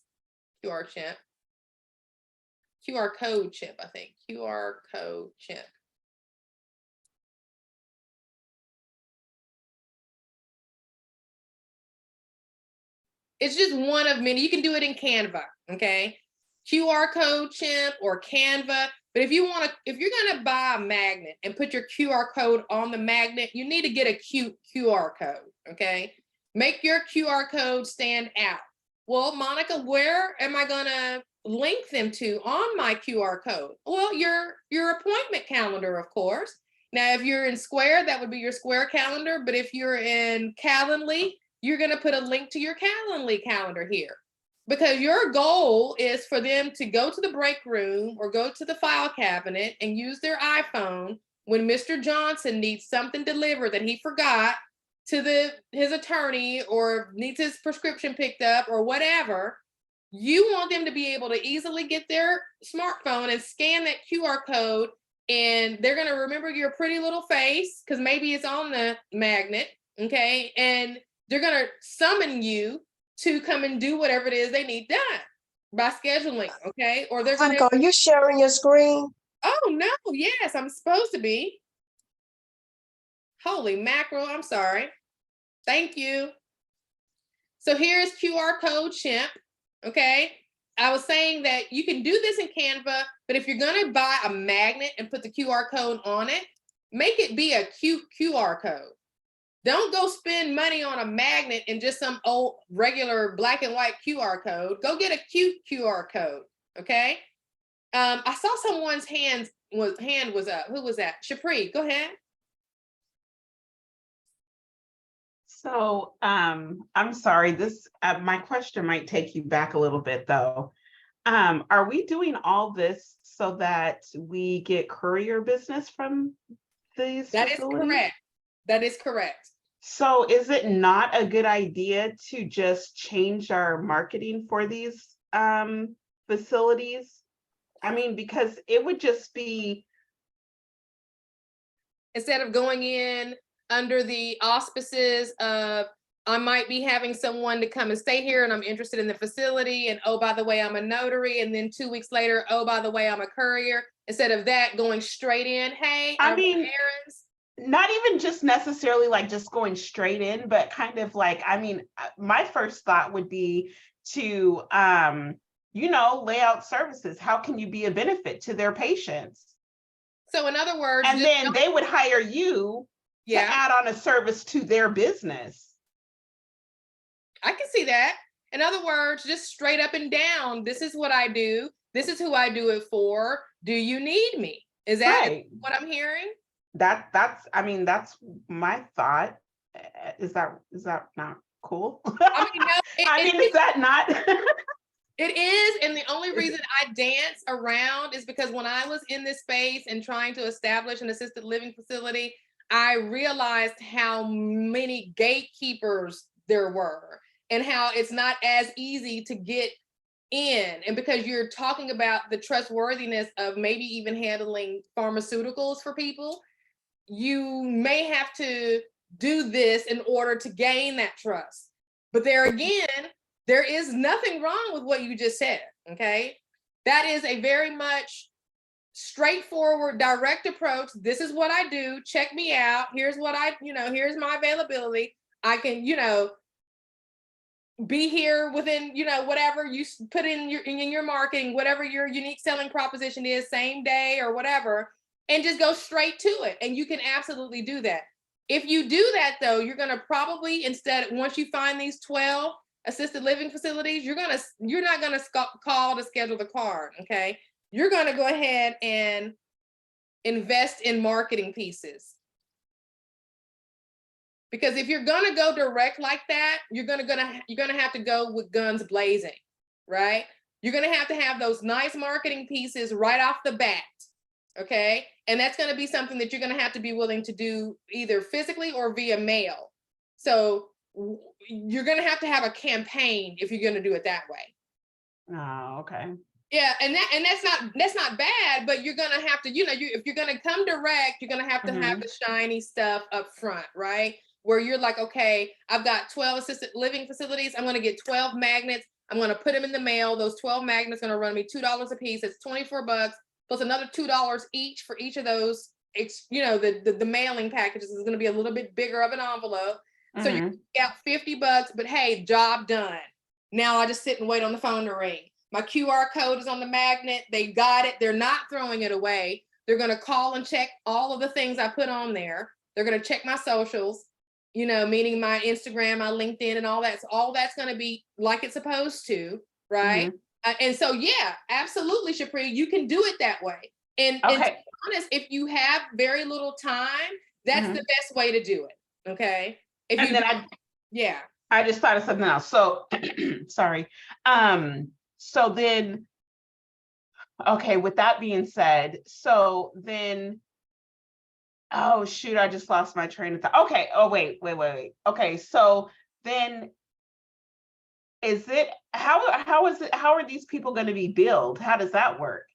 QR Chimp. QR code chip, I think. QR code chip. It's just one of many. You can do it in Canva, okay? QR code, Chimp, or Canva. But if you're gonna buy a magnet and put your QR code on the magnet, you need to get a cute QR code, okay? Make your QR code stand out. Well, Monica, where am I gonna link them to on my QR code? Well, your appointment calendar, of course. Now, if you're in Square, that would be your Square calendar. But if you're in Calendly, you're gonna put a link to your Calendly calendar here. Because your goal is for them to go to the break room or go to the file cabinet and use their iPhone when Mr. Johnson needs something delivered that he forgot to his attorney or needs his prescription picked up or whatever. You want them to be able to easily get their smartphone and scan that QR code, and they're going to remember your pretty little face because maybe it's on the magnet, okay? And they're going to summon you to come and do whatever it is they need done by scheduling, okay? Or they're going Monica, to, are you sharing your screen? oh no, yes, I'm supposed to be. Holy mackerel, I'm sorry. Thank you. So here's QR code, Chimp, okay? I was saying that you can do this in Canva, but if you're gonna buy a magnet and put the QR code on it, make it be a cute QR code. Don't go spend money on a magnet and just some old regular black and white QR code. Go get a cute QR code, okay? I saw someone's hand was up. Who was that? Shapri, go ahead. So I'm sorry, this my question might take you back a little bit though. Are we doing all this so that we get courier business from these That is facilities? correct. That is correct. So is it not a good idea to just change our marketing for these facilities? I mean, because it would just be, Instead of going in under the auspices of, I might be having someone to come and stay here and I'm interested in the facility, and oh, by the way, I'm a notary, and then 2 weeks later, oh, by the way, I'm a courier. Instead of that, going straight in, hey, I I'm mean, errands. not even just necessarily like just going straight in, but kind of like, I mean, my first thought would be to, lay out services. How can you be a benefit to their patients? So in other words, And then they would hire you to yeah, add on a service to their business. I can see that. In other words, just straight up and down, this is what I do. This is who I do it for. Do you need me? Is that Right. what I'm hearing? That's my thought. Is that not cool? I mean, no, Is that not? it is, and the only reason I dance around is because when I was in this space and trying to establish an assisted living facility, I realized how many gatekeepers there were and how it's not as easy to get in. And because you're talking about the trustworthiness of maybe even handling pharmaceuticals for people, you may have to do this in order to gain that trust. But there again, there is nothing wrong with what you just said, okay? That is a very much straightforward, direct approach. This is what I do. Check me out. Here's what here's my availability. I can, be here within, whatever you put in your marketing, whatever your unique selling proposition is, same day or whatever, and just go straight to it. And you can absolutely do that. If you do that though, you're going to probably once you find these 12 assisted living facilities, you're not going to call to schedule the card, okay? You're going to go ahead and invest in marketing pieces. Because if you're going to go direct like that, you're going to have to go with guns blazing, right? You're going to have those nice marketing pieces right off the bat, okay? And that's going to be something that you're going to have to be willing to do either physically or via mail. So you're going to have a campaign if you're going to do it that way. Oh, okay. Yeah, and that's not bad, but you're gonna have to, if you're gonna come direct, you're gonna have to have the shiny stuff up front, right? Where you're like, okay, I've got 12 assisted living facilities. I'm gonna get 12 magnets. I'm gonna put them in the mail. Those 12 magnets are gonna run me $2 a piece. It's $24 plus another $2 each for each of those. The mailing packages is gonna be a little bit bigger of an envelope. So you got $50, but hey, job done. Now I just sit and wait on the phone to ring. My QR code is on the magnet. They got it. They're not throwing it away. They're going to call and check all of the things I put on there. They're going to check my socials, meaning my Instagram, my LinkedIn, and all that. So all that's going to be like it's supposed to, right? And so, yeah, absolutely, Shapri, you can do it that way. And to be honest, if you have very little time, that's the best way to do it. Okay. If And you, then yeah. I just thought of something else. So, sorry. So then, okay, with that being said, so then, oh shoot, I just lost my train of thought. Okay, oh wait. Okay, so then how are these people going to be billed? How does that work?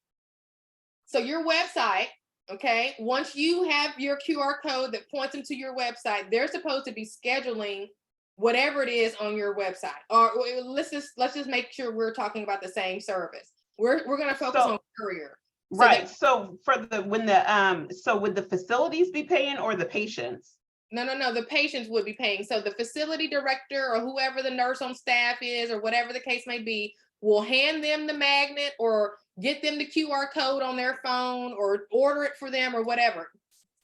So your website, okay, once you have your QR code that points them to your website, they're supposed to be scheduling whatever it is on your website. Or let's just make sure we're talking about the same service. We're going to focus on courier. Right. So would the facilities be paying or the patients? No. The patients would be paying. So the facility director or whoever the nurse on staff is, or whatever the case may be, will hand them the magnet or get them the QR code on their phone or order it for them or whatever.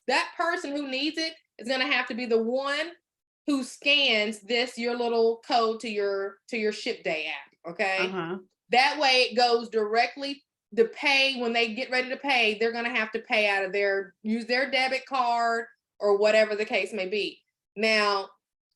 That person who needs it is going to have to be the one who scans your little code to your Ship Day app. Okay. That way it goes directly to pay. When they get ready to pay, they're going to have to pay out of use their debit card or whatever the case may be. Now,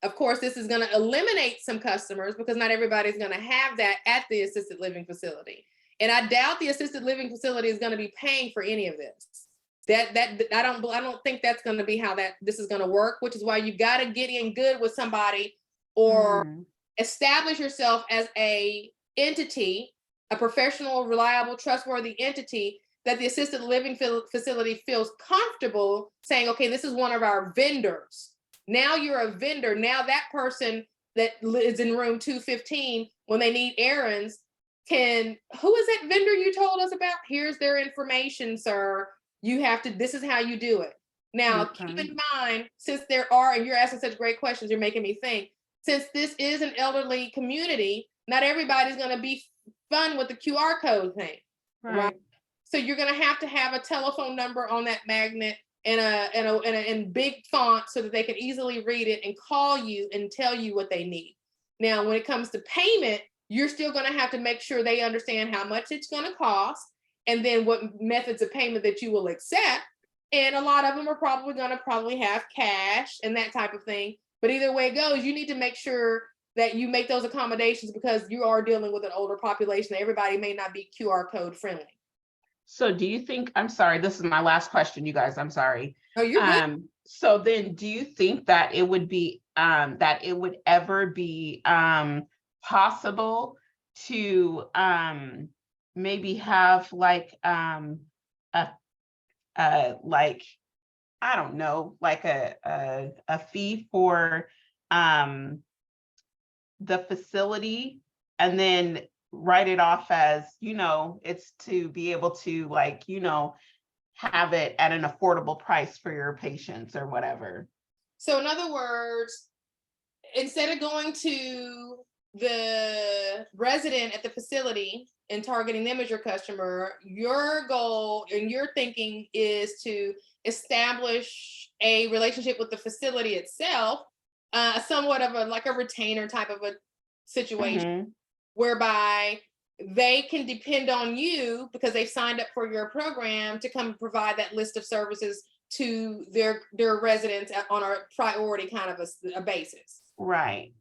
of course, this is going to eliminate some customers because not everybody's going to have that at the assisted living facility. And I doubt the assisted living facility is going to be paying for any of this. I don't think that's going to be how this is going to work, which is why you got to get in good with somebody or establish yourself as a entity, a professional, reliable, trustworthy entity that the assisted living facility feels comfortable saying, okay, this is one of our vendors. Now you're a vendor. Now that person that is in room 215, when they need errands, who is that vendor you told us about? Here's their information, sir. This is how you do it. Now, keep in mind, since and you're asking such great questions, you're making me think, since this is an elderly community, not everybody's going to be fun with the QR code thing, right? So you're going to have a telephone number on that magnet in big font so that they can easily read it and call you and tell you what they need. Now, when it comes to payment, you're still going to have to make sure they understand how much it's going to cost and then what methods of payment that you will accept. And a lot of them are probably going to have cash and that type of thing. But either way it goes, you need to make sure that you make those accommodations because you are dealing with an older population. Everybody may not be QR code friendly. So do you think, I'm sorry, this is my last question, you guys, I'm sorry. Oh, you're good. So then do you think that it would ever be possible to maybe have like I don't know, like a fee for the facility and then write it off as, it's to be able to have it at an affordable price for your patients or whatever? So in other words, instead of going to the resident at the facility and targeting them as your customer, your goal and your thinking is to establish a relationship with the facility itself, somewhat of a retainer type of a situation, whereby they can depend on you because they've signed up for your program to come provide that list of services to their residents on a priority kind of a basis. Right.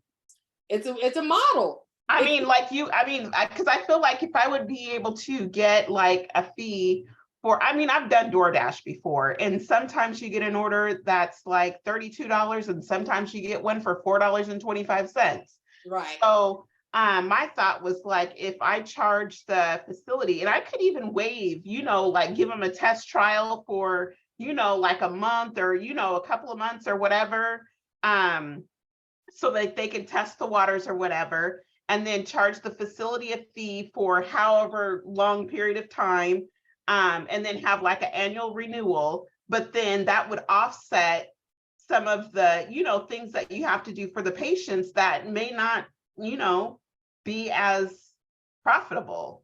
It's a model. Because I feel like if I would be able to get like a fee I've done DoorDash before, and sometimes you get an order that's like $32 and sometimes you get one for $4.25. Right. So my thought was like, if I charge the facility, and I could even waive, give them a test trial for, like a month or, a couple of months or whatever, so that they can test the waters or whatever, and then charge the facility a fee for however long period of time, and then have like an annual renewal. But then that would offset some of the, things that you have to do for the patients that may not, be as profitable.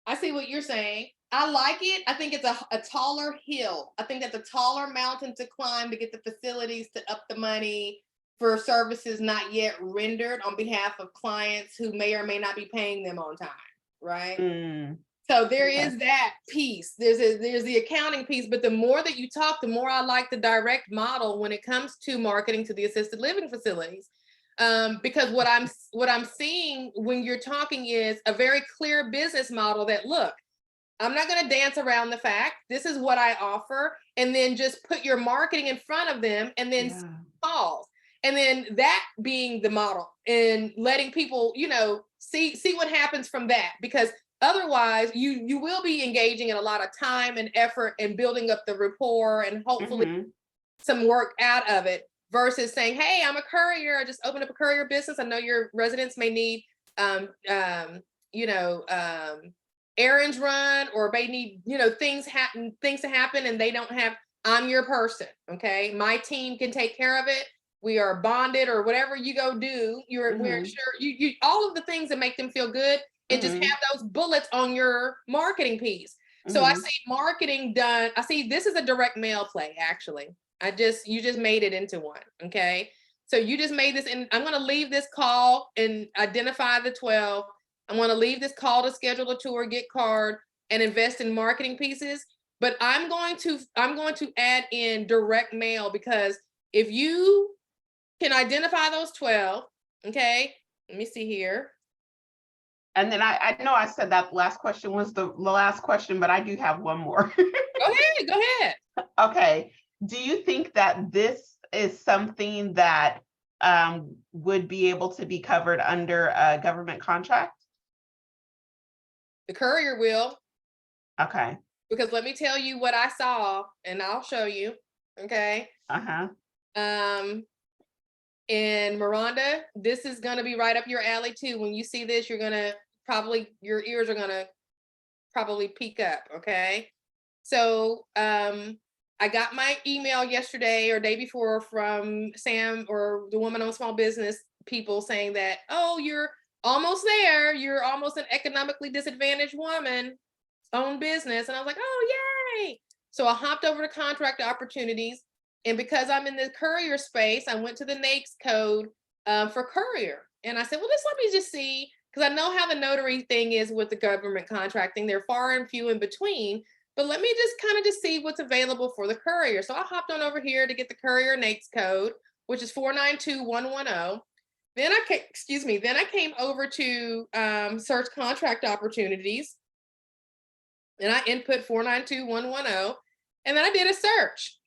I see what you're saying. I like it. I think it's a taller hill. I think that's a taller mountain to climb to get the facilities to up the money for services not yet rendered on behalf of clients who may or may not be paying them on time, right? Mm, So there Okay. is that piece. There's the accounting piece, but the more that you talk, the more I like the direct model when it comes to marketing to the assisted living facilities. Because what I'm seeing when you're talking is a very clear business model that, look, I'm not going to dance around the fact this is what I offer, and then just put your marketing in front of them and then Yeah. calls. And then that being the model and letting people, see what happens from that. Because otherwise you will be engaging in a lot of time and effort and building up the rapport and hopefully Mhm. some work out of it versus saying, hey, I'm a courier. I just opened up a courier business. I know your residents may need, errands run, or may need, things to happen, and they don't have, I'm your person. Okay. My team can take care of it. We are bonded, or whatever you go do. We're Mhm. sure you all of the things that make them feel good, and just Mhm. have those bullets on your marketing piece. So I Mhm. see marketing done. I see this is a direct mail play, actually. You just made it into one. Okay. So you just made this, and I'm going to leave this call and identify the 12. I'm going to leave this call to schedule a tour, get card, and invest in marketing pieces. But I'm going to add in direct mail, because if you can identify those 12, okay, let me see here. And then I know I said that last question was the last question, but I do have one more. Go ahead. Okay. Do you think that this is something that would be able to be covered under a government contract? The courier will, Okay. because let me tell you what I saw, and I'll show you. Okay. Uh-huh. And Miranda, this is going to be right up your alley too. When you see this, your ears are going to probably peak up. Okay. So, I got my email yesterday or day before from Sam, or the woman on small business people, saying that, oh, you're almost there. You're almost an economically disadvantaged woman own business. And I was like, oh, yay. So I hopped over to contract opportunities. And because I'm in the courier space, I went to the NAICS code for courier. And I said, well, let me just see, because I know how the notary thing is with the government contracting. They're far and few in between. But let me just kind of just see what's available for the courier. So I hopped on over here to get the courier NAICS code, which is 492110. Then I came over to search contract opportunities, and I input 492110, and then I did a search.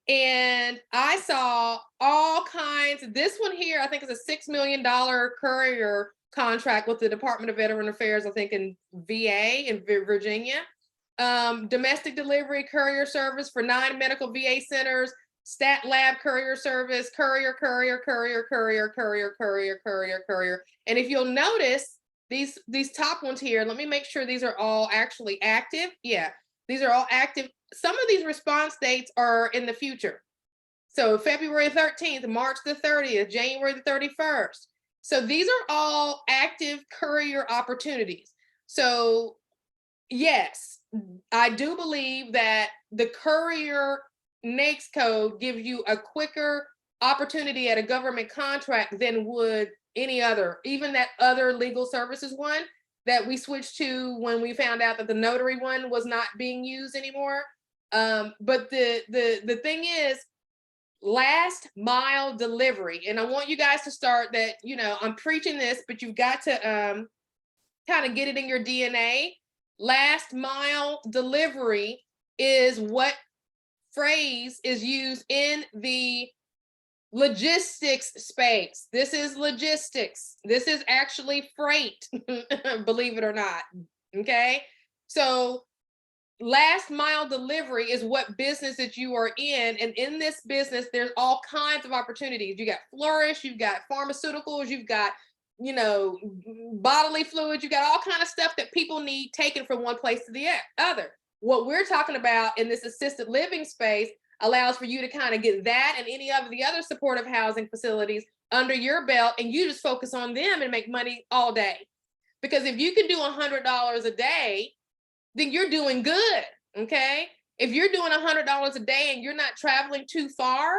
And I saw all kinds. This one here, I think, is a $6 million courier contract with the Department of Veteran Affairs, I think in VA in Virginia. Domestic delivery courier service for 9 medical VA centers, stat lab courier service, courier. And if you'll notice, these top ones here, let me make sure these are all actually active. Yeah, these are all active. Some of these response dates are in the future. So February 13th, March the 30th, January the 31st. So these are all active courier opportunities. So yes, I do believe that the courier NAICS code gives you a quicker opportunity at a government contract than would any other, even that other legal services one that we switched to when we found out that the notary one was not being used anymore. But the thing is, last mile delivery, and I want you guys to start that. I'm preaching this, but you've got to kind of get it in your DNA. Last mile delivery is what phrase is used in the logistics space. This is logistics. This is actually freight, believe it or not. Okay. So last mile delivery is what business that you are in. And in this business, there's all kinds of opportunities. You got Flourish, you've got pharmaceuticals, you've got, bodily fluids, you got all kind of stuff that people need taken from one place to the other. What we're talking about in this assisted living space allows for you to kind of get that and any of the other supportive housing facilities under your belt, and you just focus on them and make money all day. Because if you can do $100 a day, then you're doing good, okay? If you're doing $100 a day and you're not traveling too far,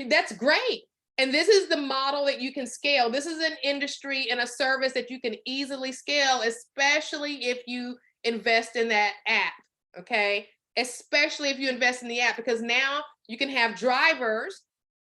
that's great. And this is the model that you can scale. This is an industry and a service that you can easily scale, especially if you invest in that app, okay? Especially if you invest in the app, because now you can have drivers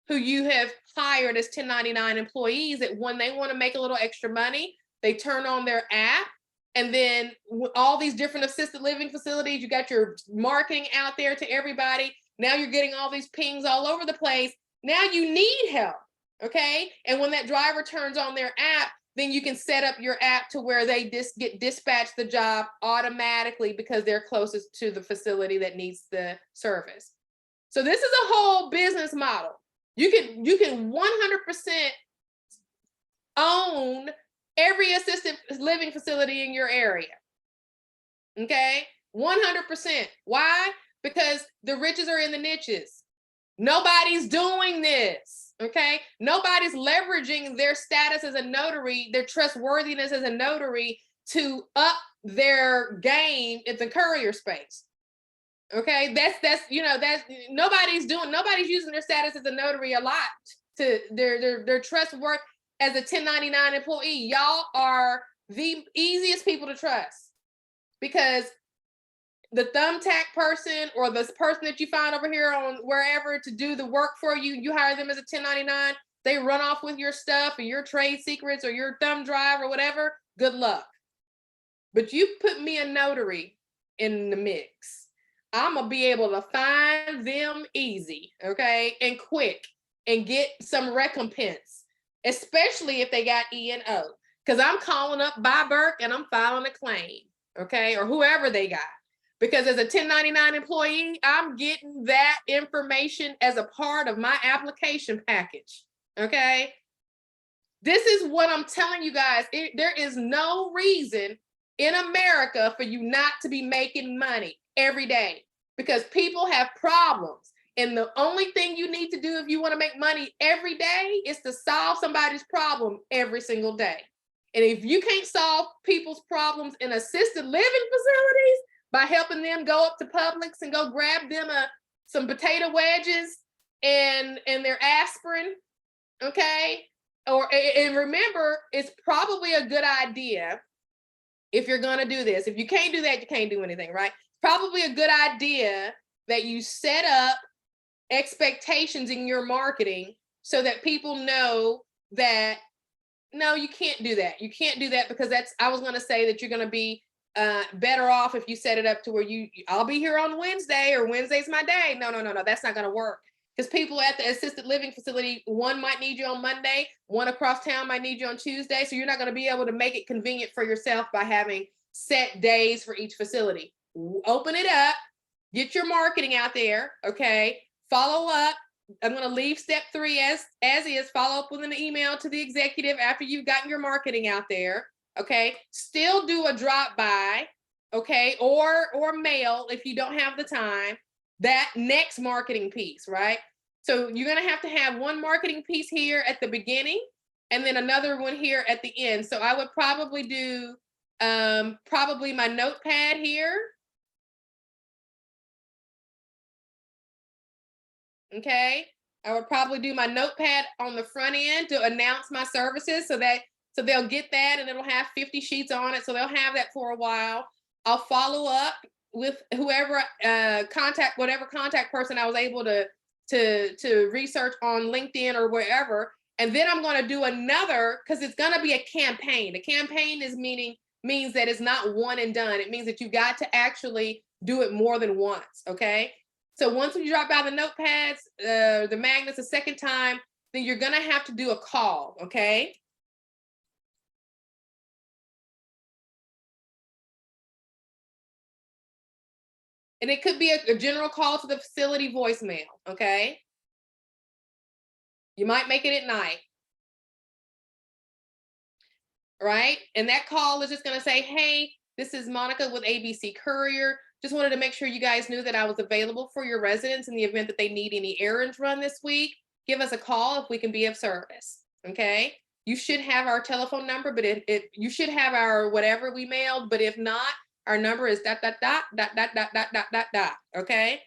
who you have hired as 1099 employees that when they want to make a little extra money, they turn on their app. And then all these different assisted living facilities, you got your marketing out there to everybody. Now you're getting all these pings all over the place. Now you need help, okay? And when that driver turns on their app, then you can set up your app to where they get dispatched the job automatically because they're closest to the facility that needs the service. So this is a whole business model. You can 100% own every assisted living facility in your area. Okay, 100%. Why? Because the riches are in the niches. Nobody's doing this. Okay, nobody's leveraging their status as a notary, their trustworthiness as a notary to up their game in the courier space. Okay, that's nobody's using their status as a notary a lot to their trustworthy as a 1099 employee. Y'all are the easiest people to trust because the thumbtack person or this person that you find over here on wherever to do the work for you, you hire them as a 1099, they run off with your stuff or your trade secrets or your thumb drive or whatever, good luck. But you put me a notary in the mix, I'm gonna be able to find them easy, okay, and quick and get some recompense, especially if they got E&O, because I'm calling up Bob Burke and I'm filing a claim, okay, or whoever they got. Because as a 1099 employee, I'm getting that information as a part of my application package, okay? This is what I'm telling you guys. There is no reason in America for you not to be making money every day because people have problems. And the only thing you need to do if you want to make money every day is to solve somebody's problem every single day. And if you can't solve people's problems in assisted living facilities by helping them go up to Publix and go grab them some potato wedges and their aspirin, okay? And remember, it's probably a good idea if you're gonna do this. If you can't do that, you can't do anything, right? Probably a good idea that you set up expectations in your marketing so that people know that, no, you can't do that. You can't do that because I was gonna say that you're gonna be better off if you set it up to where I'll be here on Wednesday or Wednesday's my day. No, that's not gonna work. Because people at the assisted living facility, one might need you on Monday, one across town might need you on Tuesday. So you're not going to be able to make it convenient for yourself by having set days for each facility. Open it up, get your marketing out there, okay? Follow up. I'm going to leave step 3 as is. Follow up with an email to the executive after you've gotten your marketing out there, okay? Still do a drop by, okay? Or mail if you don't have the time. That next marketing piece, right? So you're gonna have to have one marketing piece here at the beginning and then another one here at the end. So I would probably do probably my notepad here. Okay, I would probably do my notepad on the front end to announce my services so they'll get that and it'll have 50 sheets on it. So they'll have that for a while. I'll follow up with whoever whatever contact person I was able to research on LinkedIn or wherever. And then I'm going to do another, because it's going to be a campaign. A campaign means that it's not one and done. It means that you got to actually do it more than once. Okay. So once you drop out the notepads, the magnets a second time, then you're going to have to do a call. Okay. And it could be a general call to the facility voicemail, okay? You might make it at night, right? And that call is just gonna say, hey, this is Monica with ABC Courier. Just wanted to make sure you guys knew that I was available for your residents in the event that they need any errands run this week. Give us a call if we can be of service, okay? you should have our telephone number, but you should have our whatever we mailed, but if not, our number is ... Okay.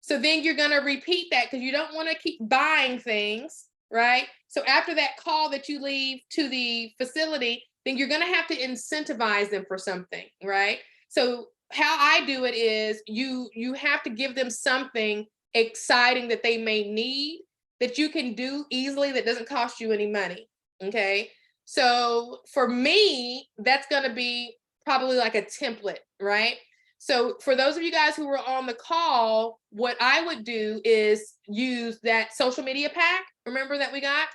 So then you're going to repeat that because you don't want to keep buying things, right? So after that call that you leave to the facility, then you're going to have to incentivize them for something, right? So how I do it is you have to give them something exciting that they may need that you can do easily that doesn't cost you any money. Okay. So for me, that's going to be probably like a template, right? So for those of you guys who were on the call, what I would do is use that social media pack, remember that we got?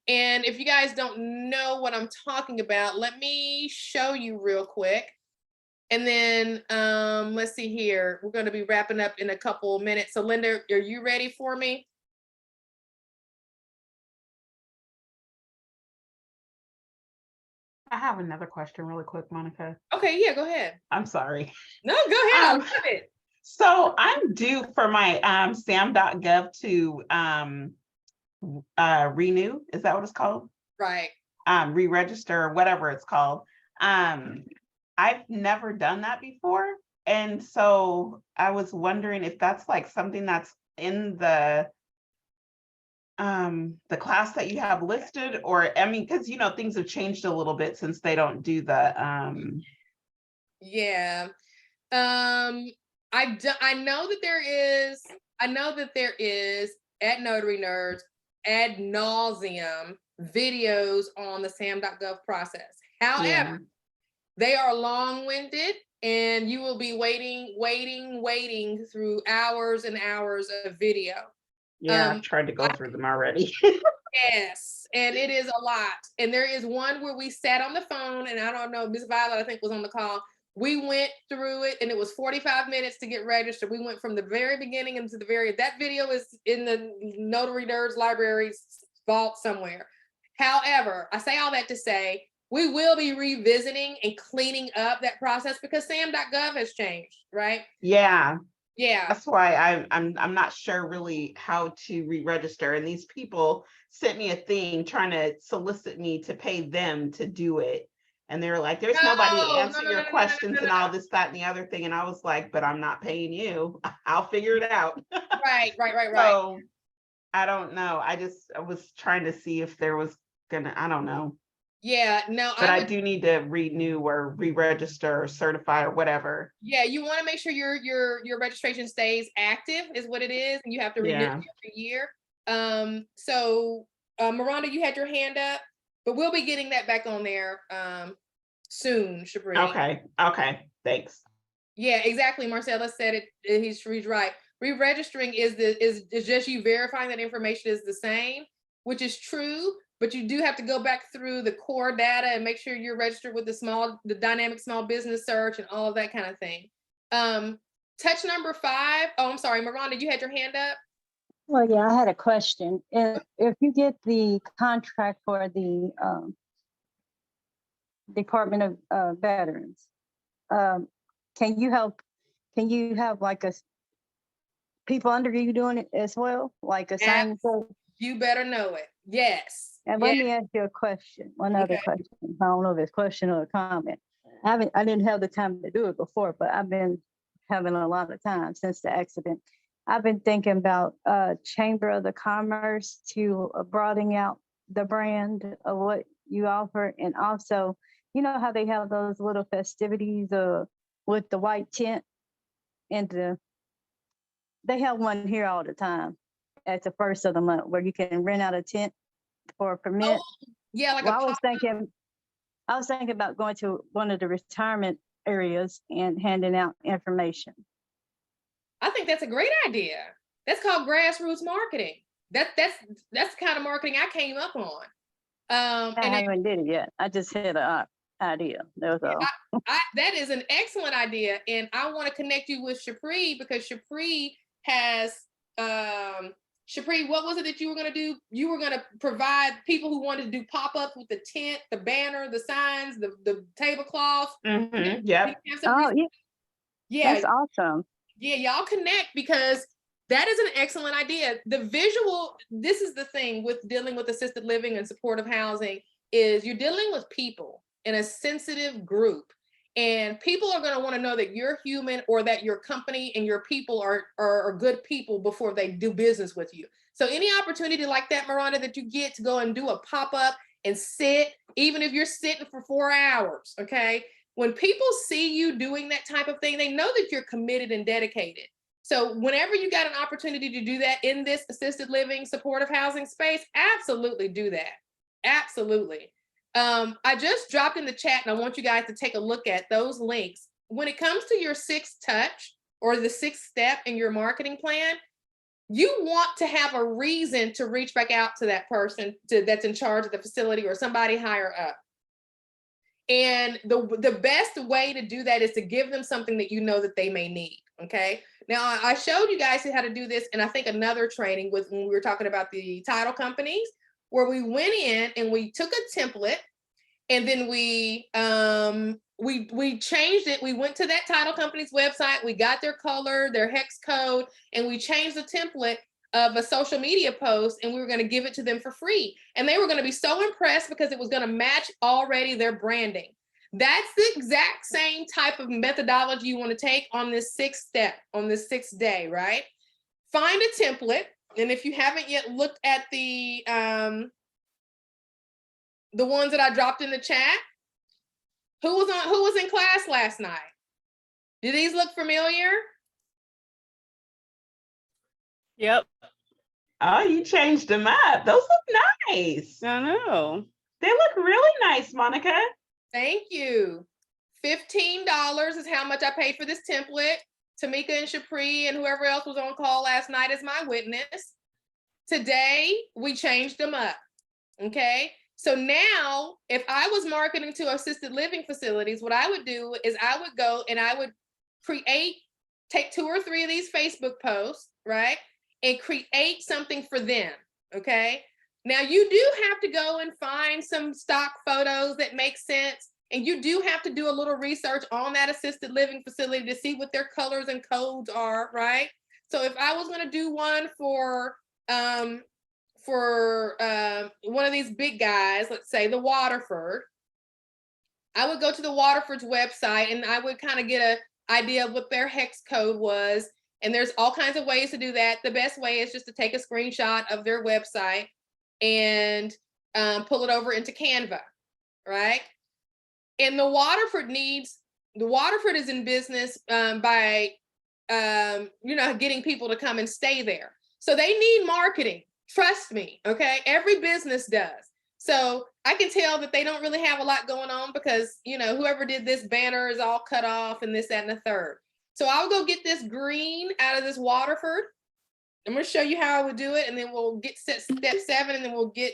And if you guys don't know what I'm talking about, let me show you real quick. And then let's see here. We're going to be wrapping up in a couple minutes. So Linda, are you ready for me? I have another question really quick, Monica. Okay, yeah, go ahead. I'm sorry. No, go ahead. I Um, love it. So I'm due for my SAM.gov to renew. Is that what it's called? Right. Re-register, whatever it's called. I've never done that before. And so I was wondering if that's like something that's in the class that you have listed, or I mean, because things have changed a little bit since they don't do the Yeah. I know that there is at Notary Nerds ad nauseum videos on the SAM.gov process. However, yeah. they are long-winded and you will be waiting through hours and hours of video. Yeah, I've tried to go through them already. Yes, and it is a lot. And there is one where we sat on the phone, and I don't know, Ms. Violet, I think, was on the call. We went through it, and it was 45 minutes to get registered. We went from the very beginning into that video is in the Notary Nerds Library's vault somewhere. However, I say all that to say, we will be revisiting and cleaning up that process because SAM.gov has changed, right? Yeah. Yeah. That's why I'm not sure really how to re-register. And these people sent me a thing trying to solicit me to pay them to do it. And they were like, there's nobody to answer your questions and all this, that, and the other thing. And I was like, but I'm not paying you. I'll figure it out. Right. So I don't know. I was trying to see if there was I don't know. Yeah, no, But I do need to renew or re-register or certify or whatever. Yeah, you want to make sure your registration stays active is what it is, and you have to renew it every year. So Miranda, you had your hand up, but we'll be getting that back on there soon, Shabri. Okay, thanks. Yeah, exactly. Marcella said it. He's right. Re-registering is just you verifying that information is the same, which is true. But you do have to go back through the core data and make sure you're registered with the dynamic small business search and all of that kind of thing. Touch number 5. Oh, I'm sorry, Miranda, you had your hand up. Well, yeah, I had a question. If you get the contract for the Department of Veterans, can you have like people under you doing it as well, like assigned? You better know it. Yes. And let me ask you a question. One other question. I don't know if it's a question or a comment. I didn't have the time to do it before, but I've been having a lot of time since the accident. I've been thinking about Chamber of the Commerce to broadening out the brand of what you offer. And also, you know how they have those little festivities with the white tent and they have one here all the time at the first of the month where you can rent out a tent for a permit. Oh, yeah, like I was thinking about going to one of the retirement areas and handing out information. I think that's a great idea. That's called grassroots marketing. That's the kind of marketing I came up on. I haven't did it yet. I just had an idea. That was all. That is an excellent idea, and I want to connect you with Shapri because Shapri has Shapri, what was it that you were going to do? You were going to provide people who wanted to do pop-ups with the tent, the banner, the signs, the tablecloth. Mm-hmm. Yeah. Oh, yeah. Yeah. That's awesome. Yeah, y'all connect because That is an excellent idea. The visual, this is the thing with dealing with assisted living and supportive housing, is you're dealing with people in a sensitive group. And people are going to want to know that you're human, or that your company and your people are good people before they do business with you. So any opportunity like that, Miranda, that you get to go and do a pop-up and sit, even if you're sitting for 4 hours, okay? When people see you doing that type of thing, they know that you're committed and dedicated. So whenever you got an opportunity to do that in this assisted living, supportive housing space, absolutely do that. Absolutely. I just dropped in the chat, and I want you guys to take a look at those links. When it comes to your sixth touch or the sixth step in your marketing plan, you want to have a reason to reach back out to that person that's in charge of the facility or somebody higher up. And the best way to do that is to give them something that you know that they may need, okay? Now, I showed you guys how to do this, and I think another training was when we were talking about the title companies, where we went in and we took a template, and then we changed it. We went to that title company's website, we got their color, their hex code, and we changed the template of a social media post, and we were going to give it to them for free. And they were going to be so impressed because it was going to match already their branding. That's the exact same type of methodology you want to take on this sixth step, on this sixth day, right? Find a template. And if you haven't yet looked at the ones that I dropped in the chat, who was in class last night? Do these look familiar? Yep. Oh, you changed them up. Those look nice. I know. They look really nice, Monica. Thank you. $15 is how much I paid for this template. Tamika and Shapri and whoever else was on call last night is my witness. Today, we changed them up, okay? So now, if I was marketing to assisted living facilities, what I would do is I would go and I would take 2 or 3 of these Facebook posts, right? And create something for them, okay? Now, you do have to go and find some stock photos that make sense, and you do have to do a little research on that assisted living facility to see what their colors and codes are, right? So if I was gonna do one for one of these big guys, let's say the Waterford, I would go to the Waterford's website and I would kind of get an idea of what their hex code was. And there's all kinds of ways to do that. The best way is just to take a screenshot of their website and pull it over into Canva, right? And the Waterford is in business by getting people to come and stay there. So they need marketing. Trust me, okay? Every business does. So I can tell that they don't really have a lot going on because, whoever did this banner is all cut off and this, that, and the third. So I'll go get this green out of this Waterford. I'm going to show you how I would do it, and then we'll get step 7, and then we'll get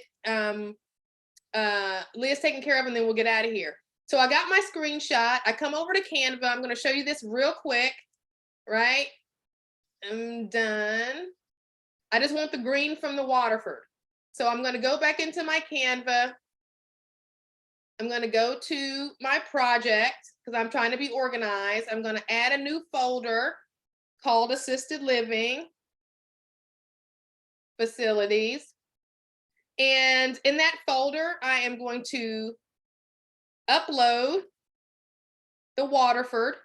Liz taken care of, and then we'll get out of here. So I got my screenshot. I come over to Canva. I'm going to show you this real quick, right? I'm done. I just want the green from the Waterford. So I'm going to go back into my Canva. I'm going to go to my project because I'm trying to be organized. I'm going to add a new folder called Assisted Living Facilities. And in that folder, I am going to upload the Waterford,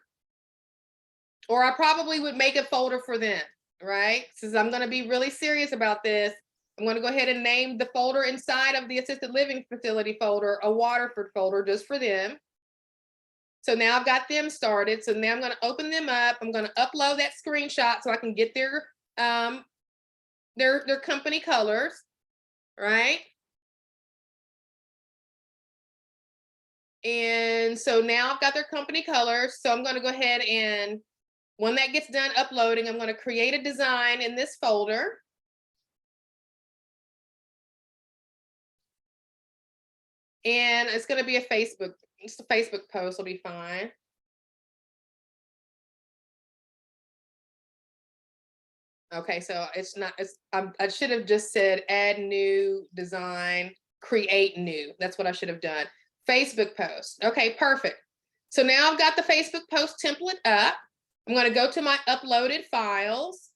or I probably would make a folder for them, right? Since I'm going to be really serious about this, I'm going to go ahead and name the folder inside of the assisted living facility folder a Waterford folder just for them. So now I've got them started. So now I'm going to open them up. I'm going to upload that screenshot so I can get their company colors, right? And so now I've got their company colors. So I'm going to go ahead and when that gets done uploading, I'm going to create a design in this folder. And it's going to be just a Facebook post will be fine. Okay, so I should have just said add new design, create new. That's what I should have done. Facebook post. Okay, perfect. So now I've got the Facebook post template up. I'm going to go to my uploaded files.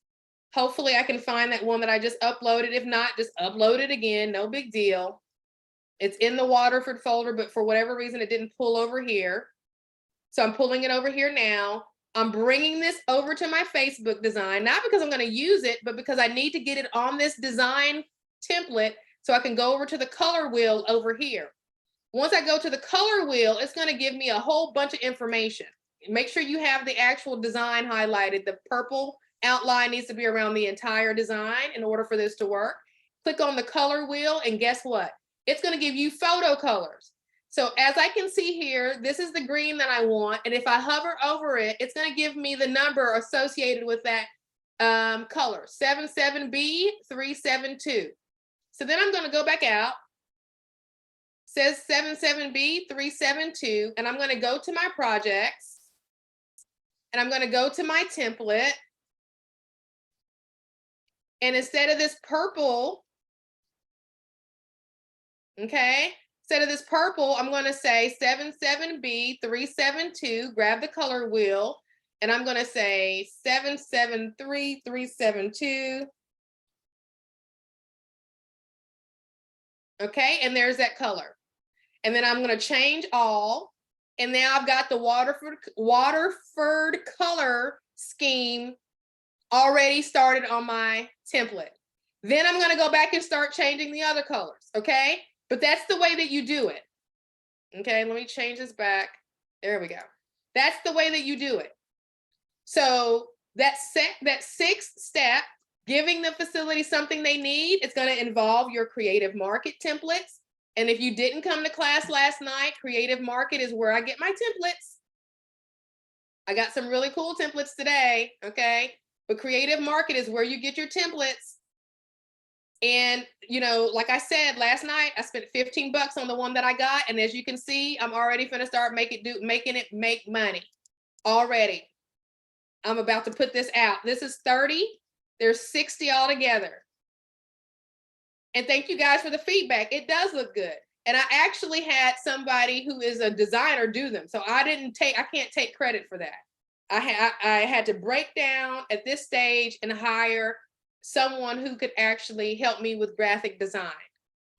Hopefully I can find that one that I just uploaded. If not, just upload it again, no big deal. It's in the Waterford folder, but for whatever reason, it didn't pull over here. So I'm pulling it over here now. I'm bringing this over to my Facebook design, not because I'm going to use it, but because I need to get it on this design template so I can go over to the color wheel over here. Once I go to the color wheel, it's going to give me a whole bunch of information. Make sure you have the actual design highlighted. The purple outline needs to be around the entire design in order for this to work. Click on the color wheel, and guess what? It's going to give you photo colors. So as I can see here, this is the green that I want. And if I hover over it, it's going to give me the number associated with that color, 77B372. So then I'm going to go back out. Says 77B372, and I'm going to go to my projects, and I'm going to go to my template. And instead of this purple, okay, instead of this purple, I'm going to say 77B372, grab the color wheel, and I'm going to say 773372. Okay, and there's that color. And then I'm going to change all. And now I've got the Waterford color scheme already started on my template. Then I'm going to go back and start changing the other colors. Okay, but that's the way that you do it. Okay, let me change this back. There we go. That's the way that you do it. So that sixth step, giving the facility something they need, it's going to involve your Creative Market templates. And if you didn't come to class last night, Creative Market is where I get my templates. I got some really cool templates today, okay? But Creative Market is where you get your templates. And, you know, like I said, last night, I spent 15 bucks on the one that I got. And as you can see, I'm already gonna start making it make money already. I'm about to put this out. This is 30. There's 60 altogether. And thank you guys for the feedback. It does look good. And I actually had somebody who is a designer do them. So I can't take credit for that. I had to break down at this stage and hire someone who could actually help me with graphic design.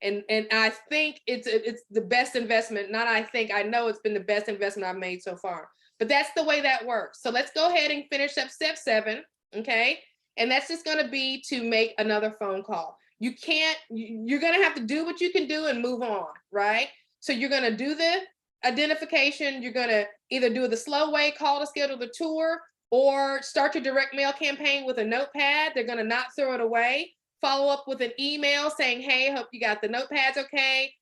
And I think it's the best investment. Not I think, I know it's been the best investment I've made so far. But that's the way that works. So let's go ahead and finish up step 7, okay? And that's just gonna be to make another phone call. You're gonna have to do what you can do and move on, right? So you're gonna do the identification, you're gonna either do the slow way, call to schedule the tour, or start your direct mail campaign with a notepad. They're gonna not throw it away. Follow up with an email saying, hey, hope you got the notepads okay,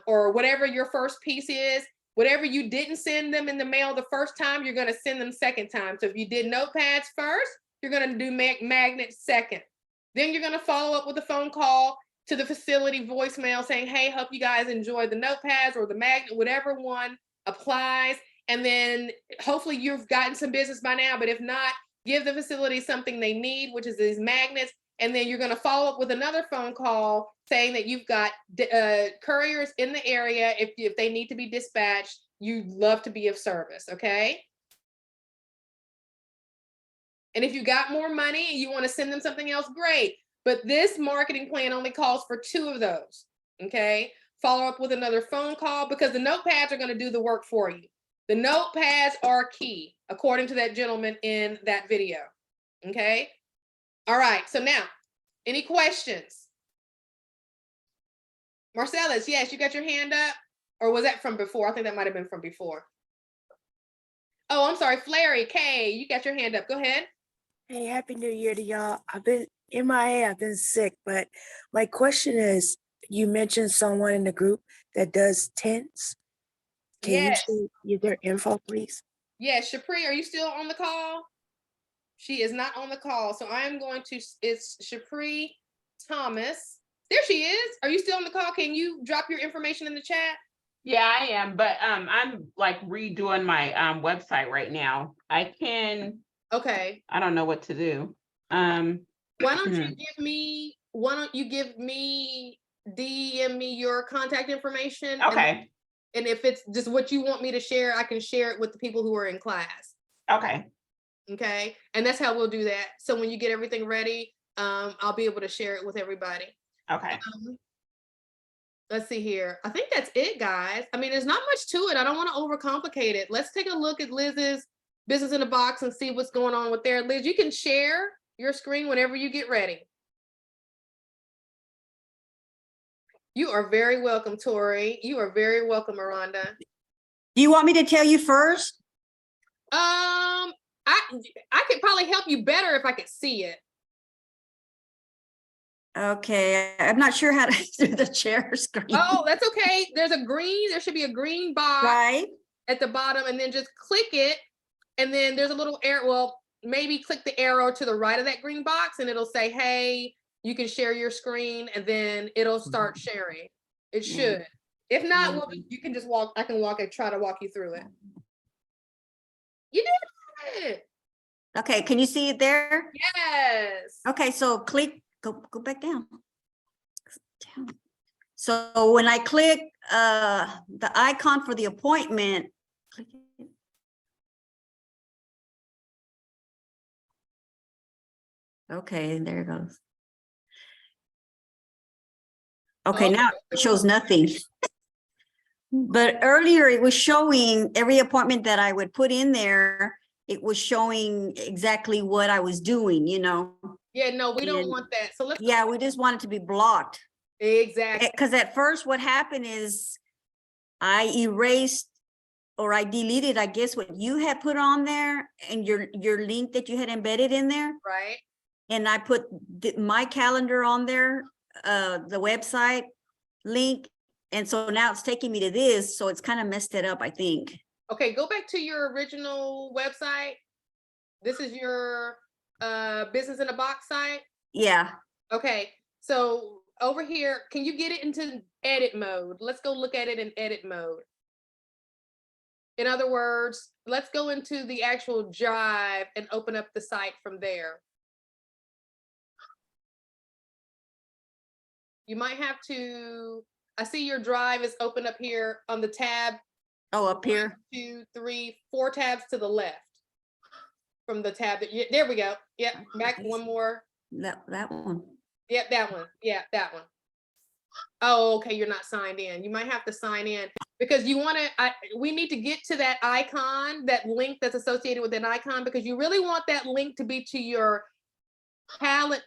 or whatever your first piece is. Whatever you didn't send them in the mail the first time, you're gonna send them second time. So if you did notepads first, you're gonna do magnets second. Then you're gonna follow up with a phone call to the facility voicemail saying, hey, hope you guys enjoyed the notepads or the magnet, whatever one applies. And then hopefully you've gotten some business by now, but if not, give the facility something they need, which is these magnets. And then you're gonna follow up with another phone call saying that you've got couriers in the area. If they need to be dispatched, you'd love to be of service, okay? And if you got more money and you want to send them something else, great. But this marketing plan only calls for 2 of those, okay? Follow up with another phone call because the notepads are going to do the work for you. The notepads are key, according to that gentleman in that video, okay? All right, so now, any questions? Marcellus, yes, you got your hand up? Or was that from before? I think that might have been from before. Oh, I'm sorry, Flary, Kay, you got your hand up. Go ahead. Hey, Happy New Year to y'all. I've been MIA, I've been sick, but my question is, you mentioned someone in the group that does tents. Can Yes. you share their info, please? Yes, Shapri, are you still on the call? She is not on the call, so I am going to, it's Shapri Thomas. There she is. Are you still on the call? Can you drop your information in the chat? Yeah, I am, but I'm like redoing my website right now. I Okay. don't know what to do. Why don't you give me, DM me your contact information? Okay, And if it's just what you want me to share, I can share it with the people who are in class. okay. Okay, and that's how we'll do that. So when you get everything ready, I'll be able to share it with everybody. Okay. Let's see here. I think that's it, guys. I mean, there's not much to it. I don't want to overcomplicate it. Let's take a look at Liz's business in a box and see what's going on with there. Liz, you can share your screen whenever you get ready. You are very welcome, Tori. You are very welcome, Miranda. Do you want me to tell you first? I could probably help you better if I could see it. Okay, I'm not sure how to do the share screen. Oh, that's okay. There should be a green box Right? at the bottom, and then just click it. And then there's a little arrow. Well, maybe click the arrow to the right of that green box and it'll say, hey, you can share your screen, and then it'll start sharing. It should. If not, well, you can just walk. I can try to walk you through it. You did it. Okay, can you see it there? Yes. Okay, so go back down. Down. So when I click the icon for the appointment, click it. Okay, and there it goes. Okay, now it shows nothing. But earlier it was showing every appointment that I would put in there, it was showing exactly what I was doing, you know? Yeah, no, we don't And- want that. So let's. Yeah, we just want it to be blocked. Exactly. Because at first what happened is I erased or I deleted, I guess, what you had put on there and your link that you had embedded in there. Right. And I put my calendar on there, the website link. And so now it's taking me to this. So it's kind of messed it up, I think. Okay, go back to your original website. This is your business in a box site. Yeah. Okay, so over here, can you get it into edit mode? Let's go look at it in edit mode. In other words, let's go into the actual drive and open up the site from there. You might have to, I see your drive is open up here on the tab. Oh, up here. 1, 2, 3, 4 tabs to the left from the tab that there we go. Yep, back one more. That one. Yep, that one. Yeah, that one. Oh, okay, you're not signed in. You might have to sign in because you want to, we need to get to that icon, that link that's associated with that icon, because you really want that link to be to your calendar.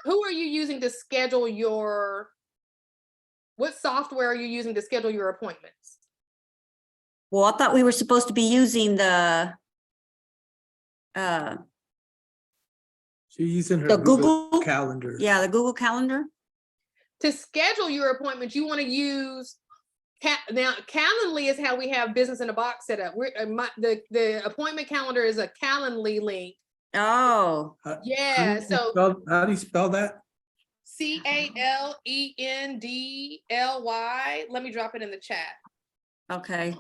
Who are you using to schedule what software are you using to schedule your appointments? Well, I thought we were supposed to be using the She's using her The Google Google? Calendar. yeah, the Google Calendar. To schedule your appointments, you want to use now Calendly is how we have business in a box set up. The appointment calendar is a Calendly link. Oh, Yeah, so How do you spell that? CALENDLY. Let me drop it in the chat. okay.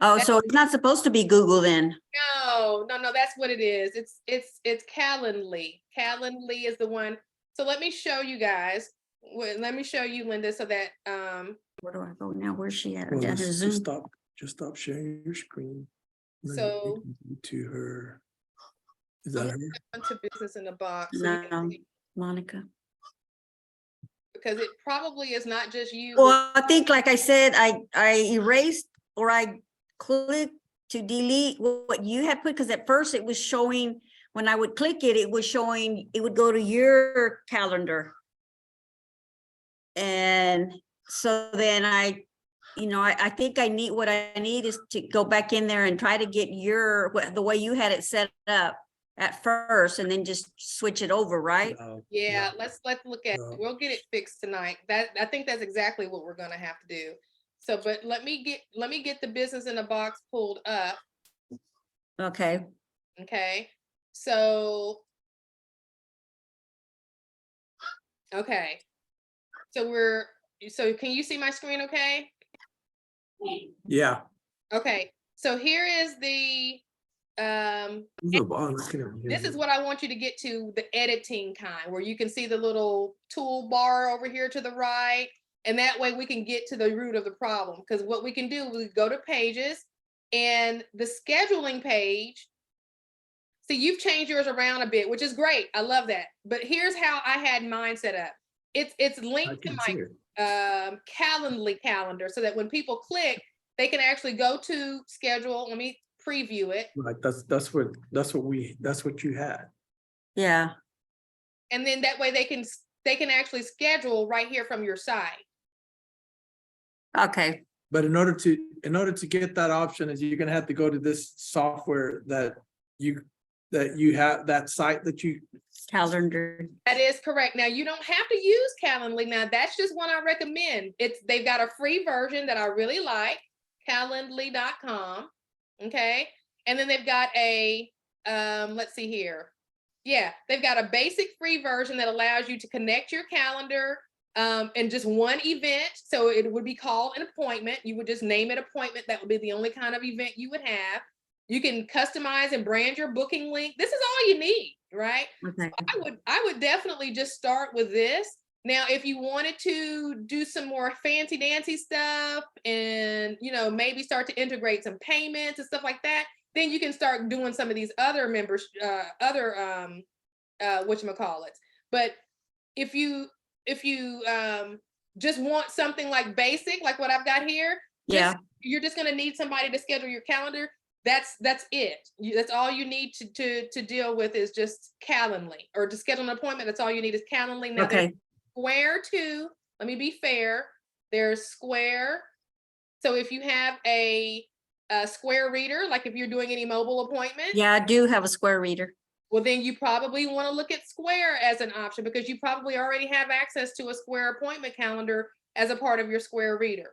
Oh, so it's not supposed to be Google then. No, that's what it is. It's Calendly. Calendly is the one. So let me show you guys. Let me show you, Linda, so that Where do I go now? Where's she at? Well, Down her Zoom? just stop sharing your screen. And then So- you can go to her. Is that her? onto business in a box. So you can No, see, Monica. because it probably is not just you. Well, I think, like I said, I erased or I clicked to delete what you had put, because at first it was showing, when I would click it, it was showing, it would go to your calendar. And so then I think what I need is to go back in there and try to get the way you had it set up at first, and then just switch it over, right? Yeah, let's look at Yeah. it. We'll get it fixed tonight. I think that's exactly what we're gonna have to do. So, but let me get the business in a box pulled up. Okay. Okay, so. Okay. So can you see my screen okay? Yeah. Okay, so here is the, this is what I want you to get to, the editing kind, where you can see the little toolbar over here to the right. And that way we can get to the root of the problem. Because what we can do, we go to pages, and the scheduling page See, you've changed yours around a bit, which is great. I love that. But here's how I had mine set up. It's I linked to can my see it. Calendly calendar so that when people click, they can actually go to schedule. Let me preview it. Right, that's what you had. Yeah, And then that way they can actually schedule right here from your site. okay, But in order to get that option is you're gonna have to go to this software that you have, that site that you, calendar. That is correct. Now you don't have to use Calendly. Now that's just one I recommend. They've got a free version that I really like, calendly.com. Okay. And then they've got a let's see here. Yeah, they've got a basic free version that allows you to connect your calendar and just one event. So it would be called an appointment. You would just name it appointment. That would be the only kind of event you would have. You can customize and brand your booking link. This is all you need, right? Okay, I would definitely just start with this. Now, if you wanted to do some more fancy dancy stuff and, you know, maybe start to integrate some payments and stuff like that, then you can start doing some of these other members, whatchamacallits. But if you just want something like basic, like what I've got here, yeah, you're just gonna need somebody to schedule your calendar. That's it. That's all you need to deal with is just Calendly, or to schedule an appointment. That's all you need is Calendly. Now there's okay, Square too. Let me be fair. There's Square. So if you have a Square reader, like if you're doing any mobile appointments, yeah, I do have a Square reader. well, then you probably want to look at Square as an option because you probably already have access to a Square appointment calendar as a part of your Square reader.